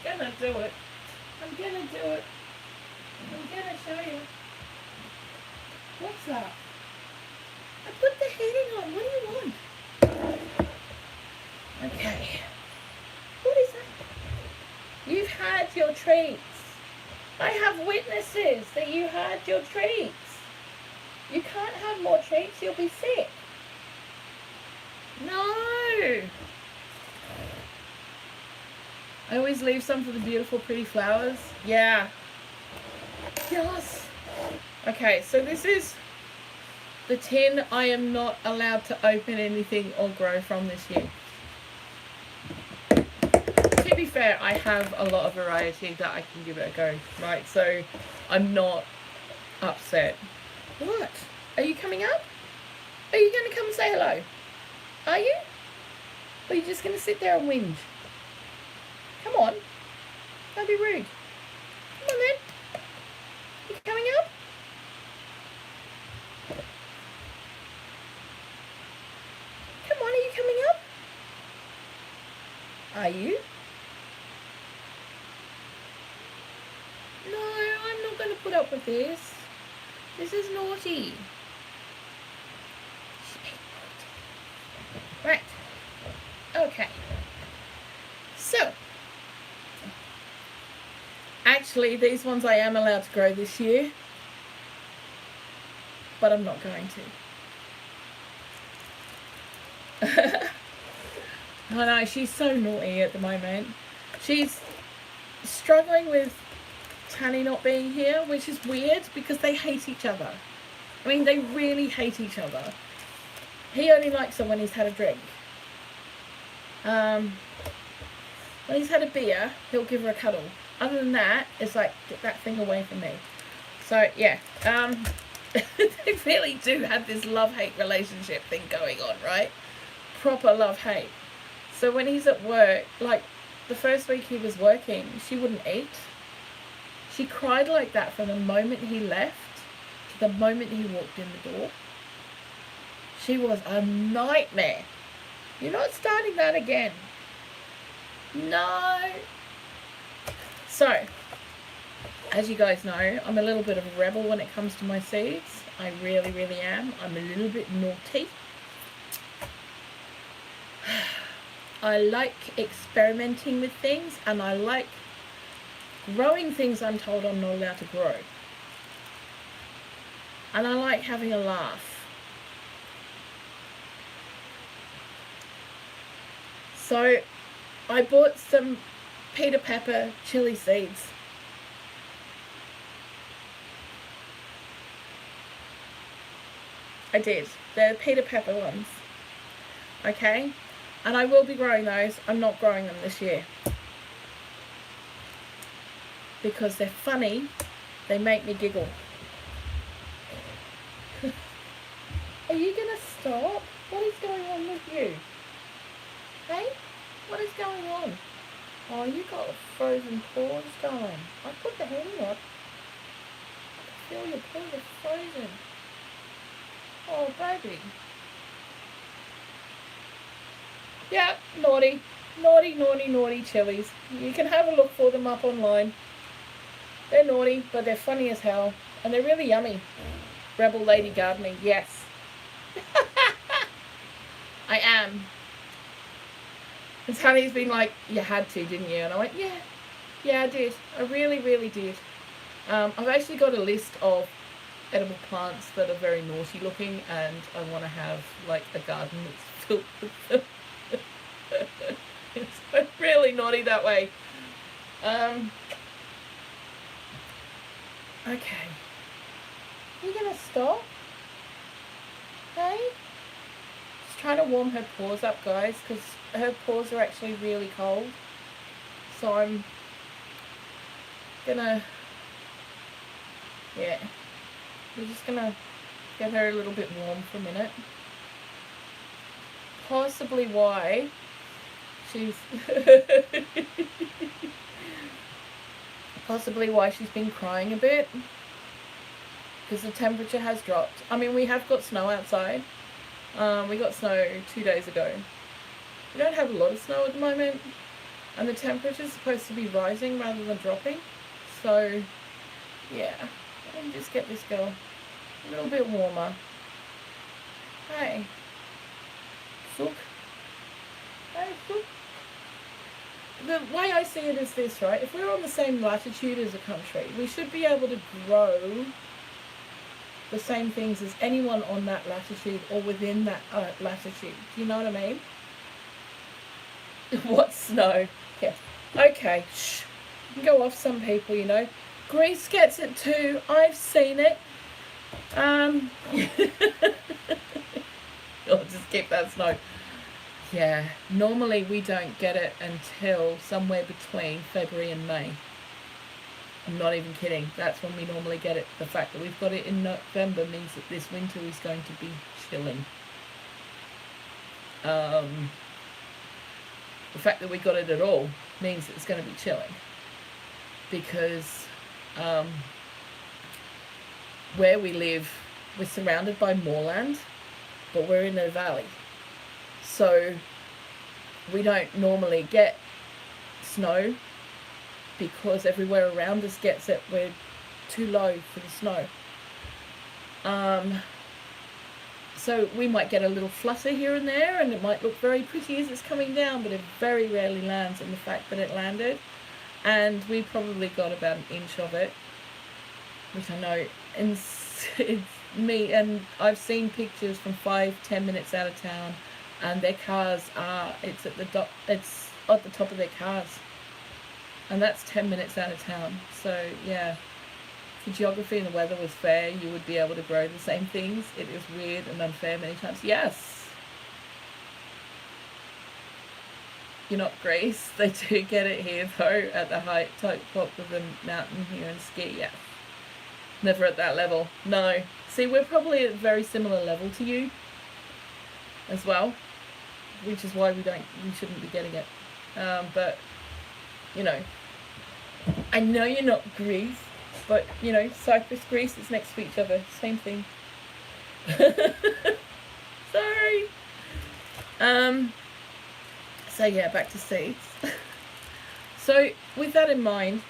gonna do it. I'm gonna show you. What's that? I put the heating on. What do you want? Okay. What is that? You've had your treats. I have witnesses that you had your treats. You can't have more treats, you'll be sick. No. I always leave some for the beautiful, pretty flowers. Yeah. Yes. Okay, so this is the tin I am not allowed to open anything or grow from this year. To be fair, I have a lot of variety that I can give it a go, right? So I'm not upset. What? Are you coming up? Are you going to come and say hello? Are you? Or are you just going to sit there and whinge? Come on. Don't be rude. Come on then. You coming up? Come on, are you coming up? Are you? No, I'm not going to put up with this. This is naughty. Right. Okay. So, actually, these ones I am allowed to grow this year, but I'm not going to. I know, she's so naughty at the moment. She's struggling with Tanny not being here, which is weird because they hate each other. I mean, they really hate each other. He only likes her when he's had a drink. When he's had a beer, he'll give her a cuddle. Other than that, it's like, get that thing away from me. So, yeah. They really do have this love-hate relationship thing going on, right? Proper love-hate. So when he's at work, like, the first week he was working, she wouldn't eat. She cried like that from the moment he left to the moment he walked in the door. She was a nightmare. You're not starting that again. No. So, as you guys know, I'm a little bit of a rebel when it comes to my seeds. I really, really am. I'm a little bit naughty. I like experimenting with things, and I like growing things I'm told I'm not allowed to grow. And I like having a laugh. So I bought some Peter Pepper chili seeds. I did. They're Peter Pepper ones. Okay? And I will be growing those. I'm not growing them this year. Because they're funny. They make me giggle. Are you going to stop? What is going on with you? Hey? What is going on? Oh, you got frozen paws going. I put the hand up. I feel your paws are frozen. Oh, baby. Yeah, naughty. Naughty, naughty, naughty chilies. You can have a look for them up online. They're naughty, but they're funny as hell. And they're really yummy. Rebel Lady Gardening, yes. I am. And Honey's been like, you had to, didn't you? And I went, yeah, I did. I really, really did. I've actually got a list of edible plants that are very naughty looking, and I want to have like a garden that's filled with them. It's really naughty that way. Okay. You gonna stop? Hey? She's trying to warm her paws up, guys, because her paws are actually really cold. So I'm gonna, yeah, we're just gonna get her a little bit warm for a minute. Possibly why she's possibly why she's been crying a bit, because the temperature has dropped. I mean, we have got snow outside. We got snow 2 days ago. We don't have a lot of snow at the moment, and the temperature is supposed to be rising rather than dropping. So yeah, let me just get this girl a little bit warmer. Hey, Sook. Hey, Sook. The way I see it is this, right? If we're on the same latitude as a country, we should be able to grow the same things as anyone on that latitude or within that latitude. Do you know what I mean? What snow? Yeah. Okay. Shh. You can go off some people, you know. Greece gets it too. I've seen it. I'll just keep that snow. Yeah, normally we don't get it until somewhere between February and May. I'm not even kidding. That's when we normally get it. The fact that we've got it in November means that this winter is going to be chilling. The fact that we got it at all means that it's going to be chilling. Because where we live, we're surrounded by moorland, but we're in a valley. So we don't normally get snow because everywhere around us gets it. We're too low for the snow. So we might get a little flutter here and there, and it might look very pretty as it's coming down, but it very rarely lands. And the fact that it landed, and we probably got about an inch of it, which I know it's me, and I've seen pictures from 5-10 minutes out of town, and their cars are, it's at the top of their cars, and that's 10 minutes out of town. So yeah, if the geography and the weather was fair, you would be able to grow the same things. It is weird and unfair many times. Yes, you're not Greece. They do get it here though, at the top of the mountain here in Ski. Yeah, never at that level. No, see, we're probably at a very similar level to you as well, which is why we shouldn't be getting it. But you know, I know you're not Greece, but you know, Cyprus, Greece, it's next to each other, same thing. Sorry. So yeah, back to seeds. So with that in mind,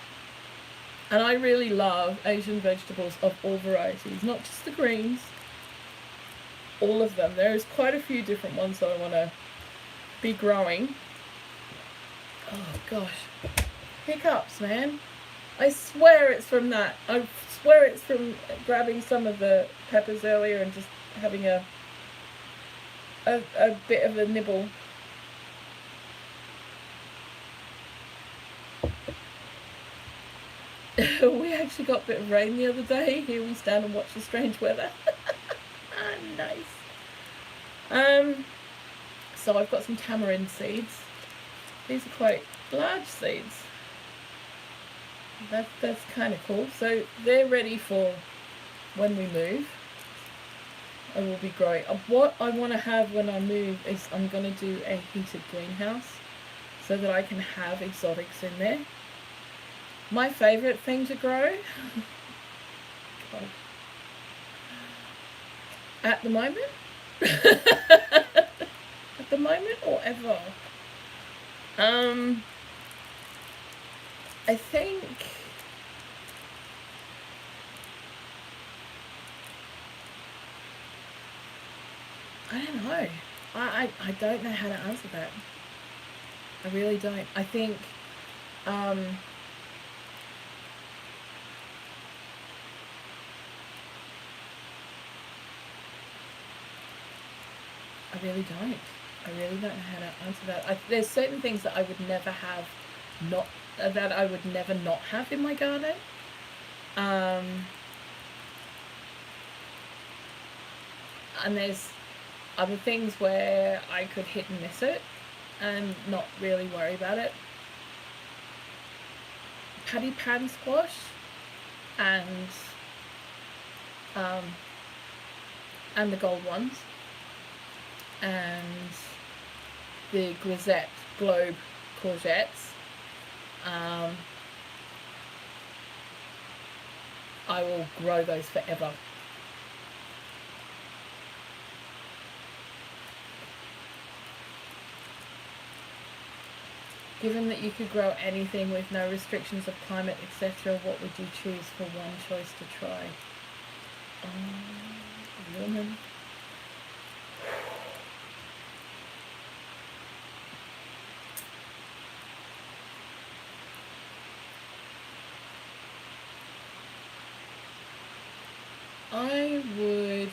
and I really love Asian vegetables of all varieties, not just the greens, all of them. There's quite a few different ones that I want to be growing. Oh gosh, hiccups, man. I swear it's from that. I swear it's from grabbing some of the peppers earlier and just having a bit of a nibble. We actually got a bit of rain the other day. Here we stand and watch the strange weather. Nice. So I've got some tamarind seeds. These are quite large seeds. That's kind of cool. So they're ready for when we move. I will be growing. What I want to have when I move is I'm going to do a heated greenhouse. so that I can have exotics in there. My favourite thing to grow at the moment at the moment or ever, I think I don't know. I don't know how to answer that. I really don't. I think I really don't. I really don't know how to answer that. There's certain things that I would never have that I would never not have in my garden. And there's other things where I could hit and miss it and not really worry about it. Paddy pan squash and the gold ones and the grisette globe courgettes. I will grow those forever. Given that you could grow anything with no restrictions of climate, etc., what would you choose for one choice to try? Woman. I would...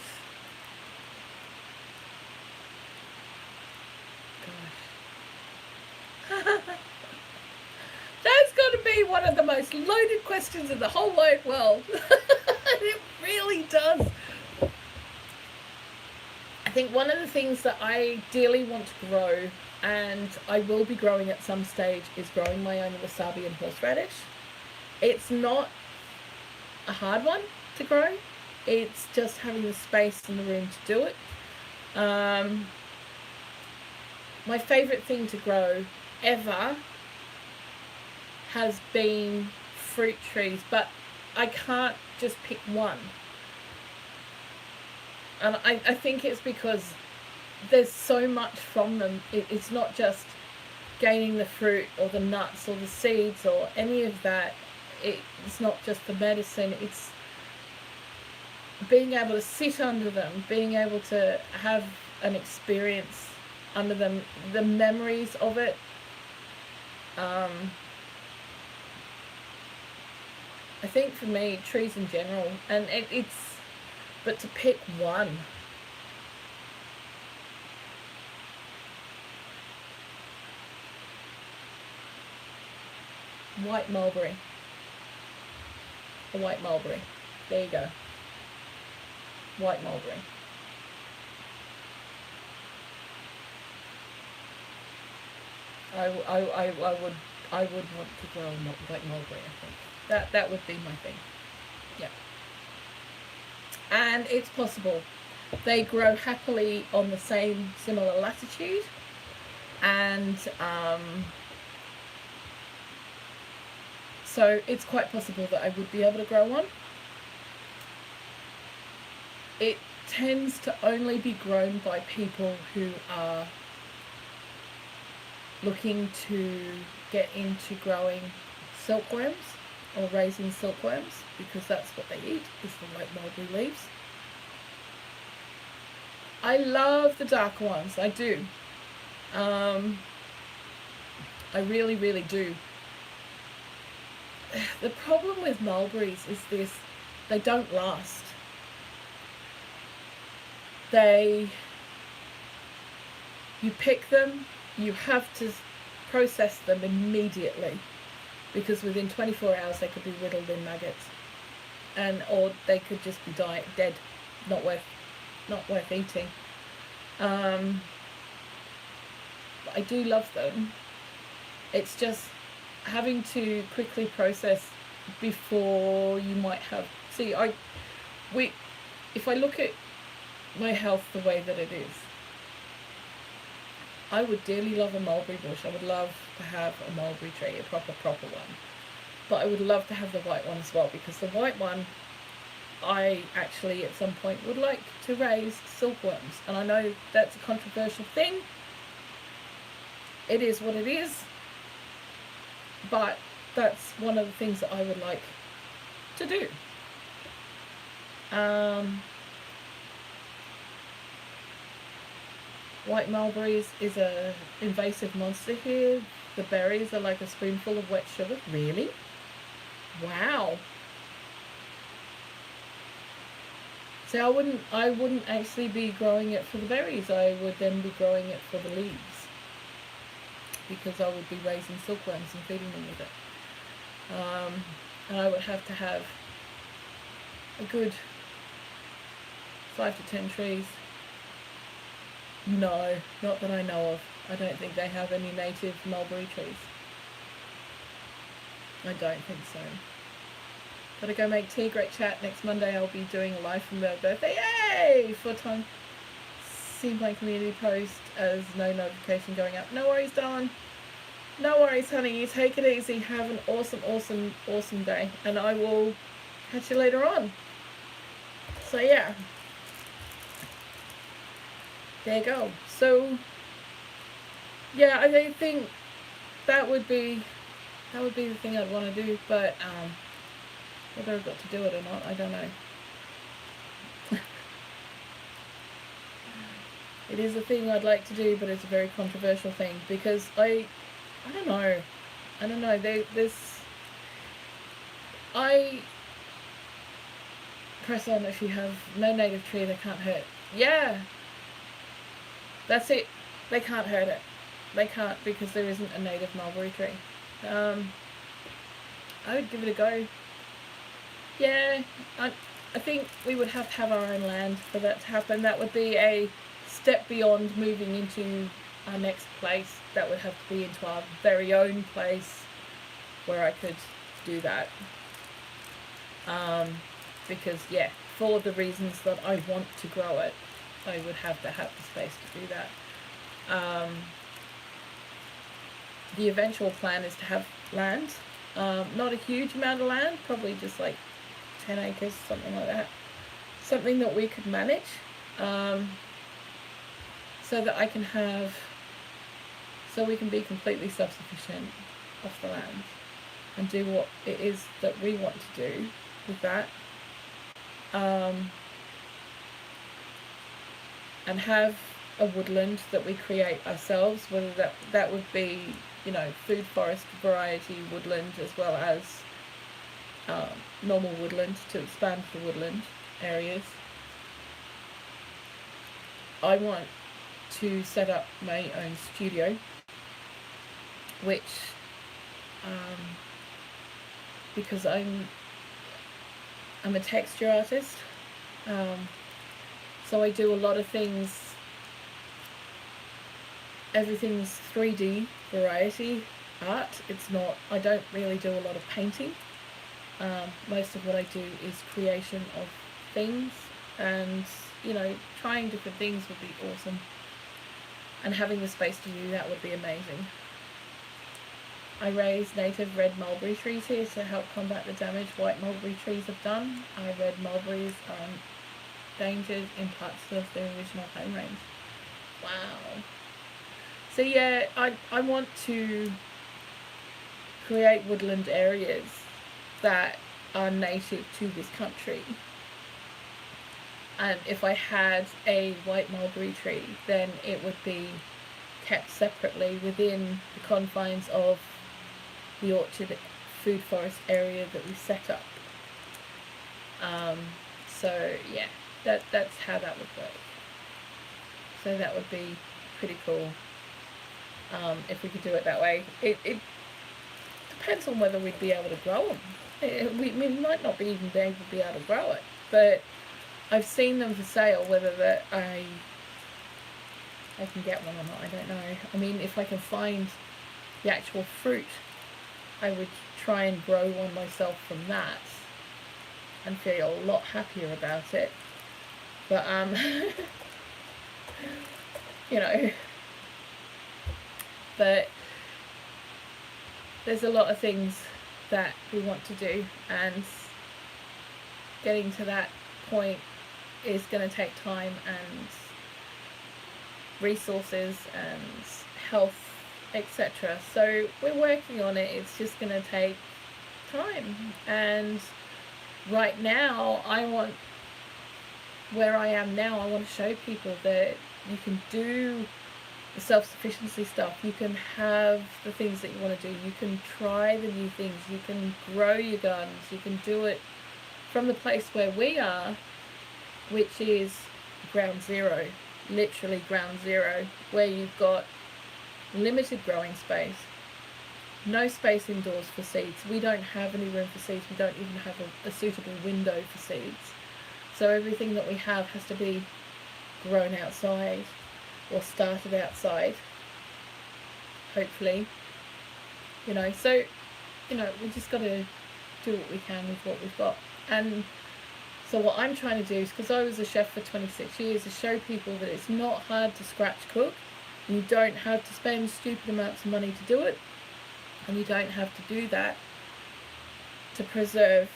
That's got to be one of the most loaded questions in the whole wide world. It really does. I think one of the things that I dearly want to grow, and I will be growing at some stage, is growing my own wasabi and horseradish. It's not a hard one to grow. It's just having the space and the room to do it. My favourite thing to grow ever has been fruit trees, but I can't just pick one. And I think it's because there's so much from them. It's not just gaining the fruit or the nuts or the seeds or any of that. It's not just the medicine. It's being able to sit under them, being able to have an experience under them, the memories of it. I think for me, trees in general, and but to pick one. White mulberry. A white mulberry. There you go. White mulberry. I would want to grow white mulberry, I think. That would be my thing. Yeah. And it's possible. They grow happily on the same similar latitude, and so it's quite possible that I would be able to grow one. It tends to only be grown by people who are looking to get into growing silkworms or raising silkworms, because that's what they eat, is the white mulberry leaves. I love the dark ones, I do. I really, really do. The problem with mulberries is this: they don't last. You pick them, you have to process them immediately, because within 24 hours they could be riddled in maggots, or they could just be dead, not worth eating. I do love them. It's just having to quickly process before you might have. See, if I look at my health the way that it is, I would dearly love a mulberry bush. I would love to have a mulberry tree, a proper one. But I would love to have the white one as well, because the white one, I actually at some point would like to raise silkworms. And I know that's a controversial thing. It is what it is. But that's one of the things that I would like to do. White mulberries is a invasive monster here. The berries are like a spoonful of wet sugar. Really? Wow. See, I wouldn't actually be growing it for the berries. I would then be growing it for the leaves, because I would be raising silkworms and feeding them with it. And I would have to have a good 5 to 10 trees. No, not that I know of. I don't think they have any native mulberry trees. I don't think so. Gotta go make tea. Great chat. Next Monday I'll be doing a live from their birthday. Yay! 4 time. See my community post as no notification going up. No worries, darling. No worries, honey. You take it easy. Have an awesome day. And I will catch you later on. So yeah. There you go. So yeah, I don't think that would be the thing I'd want to do, but whether I've got to do it or not, I don't know. It is a thing I'd like to do, but it's a very controversial thing, because I don't know. Press on if you have no native tree, they can't hurt. Yeah. That's it. They can't hurt it. They can't, because there isn't a native mulberry tree. I would give it a go. Yeah, I think we would have to have our own land for that to happen. That would be a step beyond moving into our next place. That would have to be into our very own place where I could do that. Because, yeah, for the reasons that I want to grow it, I would have to have the space to do that. The eventual plan is to have land. Not a huge amount of land, probably just like 10 acres, something like that. Something that we could manage, so that we can be completely self-sufficient off the land and do what it is that we want to do with that. And have a woodland that we create ourselves, whether that would be, food forest variety woodland, as well as normal woodland, to expand the woodland areas. I want to set up my own studio, which because I'm a texture artist, so I do a lot of things. Everything's 3D variety art. I don't really do a lot of painting. Most of what I do is creation of things, and trying different things would be awesome, and having the space to do that would be amazing. I raise native red mulberry trees here to help combat the damage white mulberry trees have done. Our red mulberries are endangered in parts of their original home range. Wow. So yeah, I want to create woodland areas that are native to this country. And if I had a white mulberry tree, then it would be kept separately within the confines of the orchard food forest area that we set up. So yeah, that's how that would work. So that would be pretty cool. If we could do it that way. It depends on whether we'd be able to grow them. We might not be even able to be able to grow it, but I've seen them for sale. Whether that I can get one or not, I don't know. I mean, if I can find the actual fruit, I would try and grow one myself from that and feel a lot happier about it. But But there's a lot of things that we want to do, and getting to that point is going to take time and resources and health, etc. So we're working on it. It's just going to take time. And right now, where I am now, I want to show people that you can do the self-sufficiency stuff. You can have the things that you want to do. You can try the new things. You can grow your gardens. You can do it from the place where we are, which is ground zero, literally ground zero, where you've got limited growing space, no space indoors for seeds. We don't have any room for seeds. We don't even have a suitable window for seeds. So everything that we have has to be grown outside or started outside, hopefully. So, we just got to do what we can with what we've got. And so what I'm trying to do is, because I was a chef for 26 years, is show people that it's not hard to scratch cook. You don't have to spend stupid amounts of money to do it. And you don't have to do that to preserve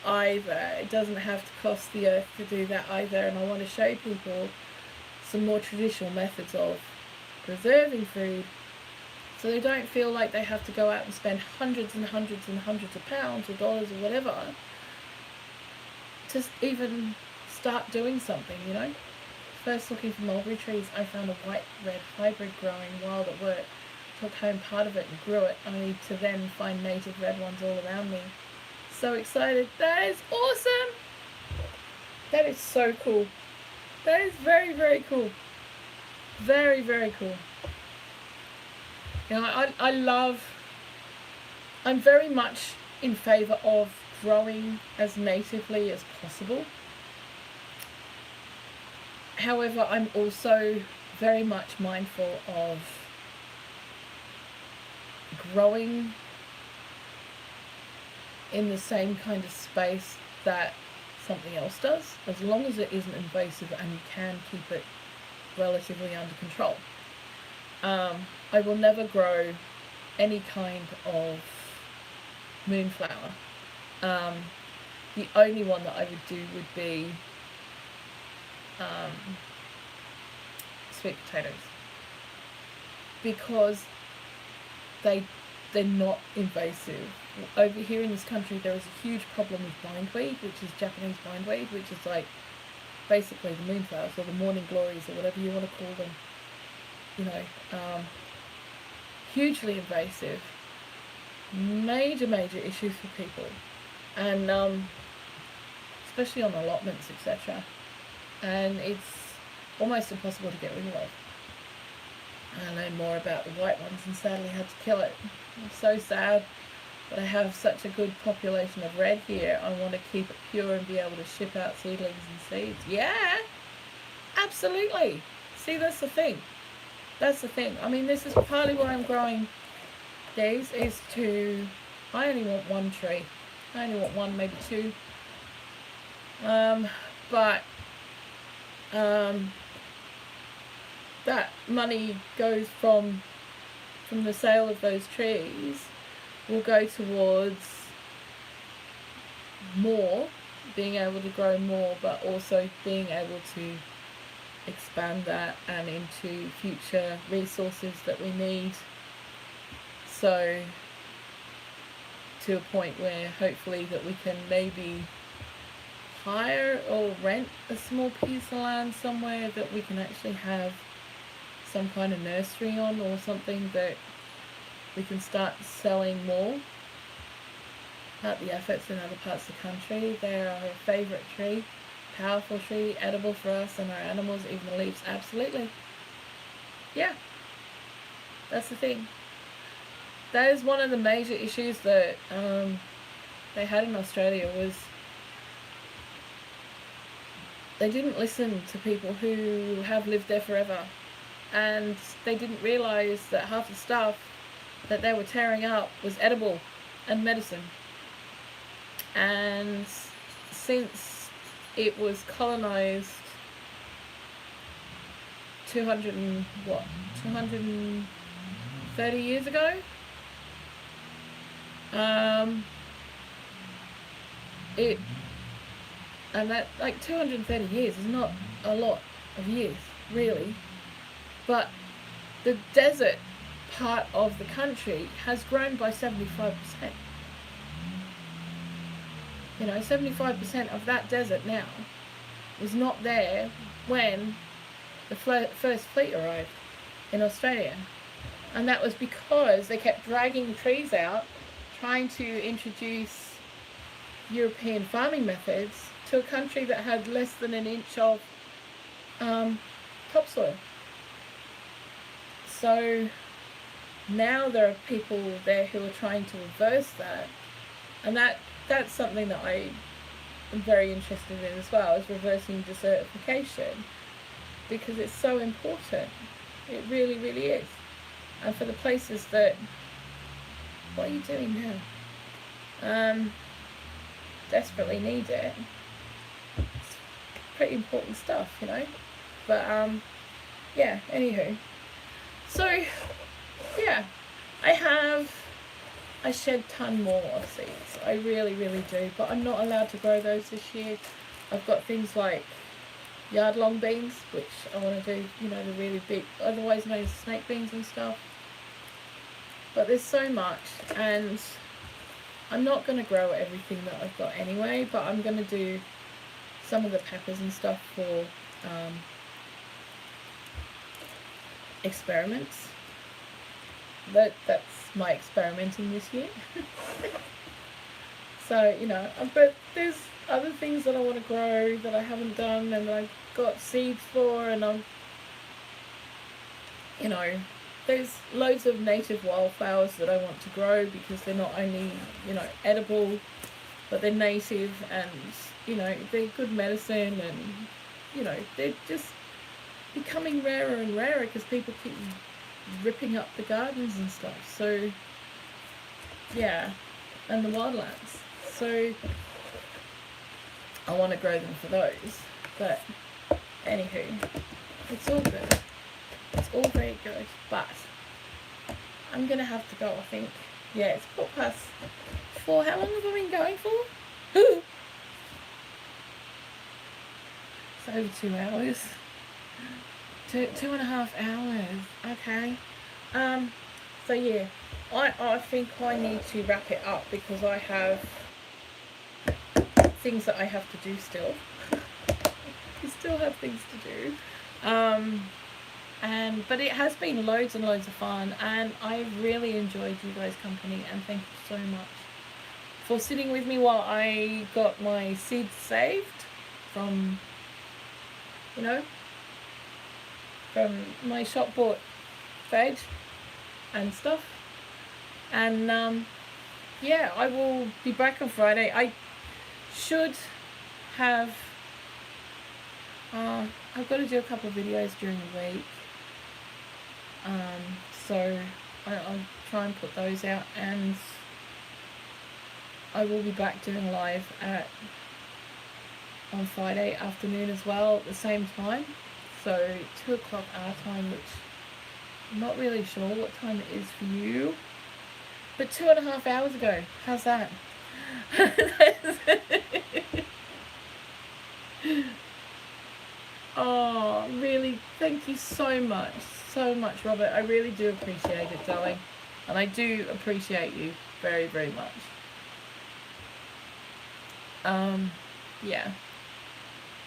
either. It doesn't have to cost the earth to do that either. And I want to show people some more traditional methods of preserving food, so they don't feel like they have to go out and spend hundreds and hundreds and hundreds of pounds or dollars or whatever to even start doing something. First, looking for mulberry trees, I found a white-red hybrid growing wild at work. Took home part of it and grew it, only to then find native red ones all around me. So excited. That is awesome. That is so cool. That is very, very cool. Very, very cool. I'm very much in favour of growing as natively as possible. However, I'm also very much mindful of growing in the same kind of space that something else does, as long as it isn't invasive and you can keep it relatively under control. I will never grow any kind of moonflower. The only one that I would do would be sweet potatoes, because they're not invasive. Over here in this country, there is a huge problem with bindweed, which is Japanese bindweed, which is like basically the moonflowers or the morning glories or whatever you want to call them. Hugely invasive, major issues for people, and especially on allotments, etc. And it's almost impossible to get rid of. I know more about the white ones and sadly had to kill it. I'm so sad, but I have such a good population of red here. I want to keep it pure and be able to ship out seedlings and seeds. Yeah, absolutely. See, that's the thing. That's the thing. I mean, this is partly why I'm growing these, is I only want one tree. I only want one, maybe two. But that money goes from the sale of those trees will go towards more, being able to grow more, but also being able to expand that and into future resources that we need. So to a point where hopefully that we can maybe hire or rent a small piece of land somewhere that we can actually have some kind of nursery on, or something that we can start selling more at the efforts in other parts of the country. They're our favourite tree, powerful tree, edible for us and our animals, even the leaves, absolutely. Yeah, that's the thing. That is one of the major issues that they had in Australia, was they didn't listen to people who have lived there forever, and they didn't realise that half the stuff that they were tearing up was edible and medicine. And since it was colonised 250 30 years ago. And that, like, 230 years is not a lot of years, really. But the desert part of the country has grown by 75%. You know, 75% of that desert now was not there when the first fleet arrived in Australia. And that was because they kept dragging trees out, trying to introduce European farming methods to a country that had less than an inch of topsoil. So now there are people there who are trying to reverse that, and that's something that I am very interested in as well, is reversing desertification, because it's so important. It really, really is. And for the places that, what are you doing now? Desperately need it. It's pretty important stuff, you know. But yeah, anywho. So yeah, I shed ton more of seeds. I really, really do. But I'm not allowed to grow those this year. I've got things like yard long beans, which I want to do, you know, the really big, otherwise known as snake beans and stuff. But there's so much, and I'm not going to grow everything that I've got anyway, but I'm going to do some of the peppers and stuff for experiments. That's my experimenting this year. So, you know, but there's other things that I want to grow that I haven't done, and I've got seeds for, and I'm, you know, there's loads of native wildflowers that I want to grow, because they're not only, you know, edible, but they're native, and, you know, they're good medicine, and, you know, they're just becoming rarer and rarer because people keep ripping up the gardens and stuff. So yeah, and the wildlands. So I want to grow them for those. But anywho, it's all good. It's all very good. But I'm gonna have to go, I think. Yeah, it's 4:15. How long have I been going for? It's over 2 hours. 2.5 hours. Okay. So yeah, I think I need to wrap it up, because I have things that I have to do still. I still have things to do. But it has been loads and loads of fun, and I've really enjoyed you guys' company, and thank you so much for sitting with me while I got my seeds saved from, you know, from my shop bought veg and stuff. And yeah, I will be back on Friday. I should have I've got to do a couple of videos during the week, so I'll try and put those out, and I will be back doing live on Friday afternoon as well at the same time. So 2 o'clock our time, which I'm not really sure what time it is for you, but 2.5 hours ago. How's that? Oh, really, thank you so much, Robert. I really do appreciate it, darling, and I do appreciate you very, very much. Yeah,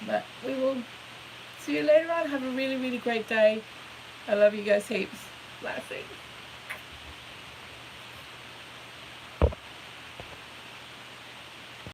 but we will see you later on. Have a really, really great day. I love you guys heaps. Blessings.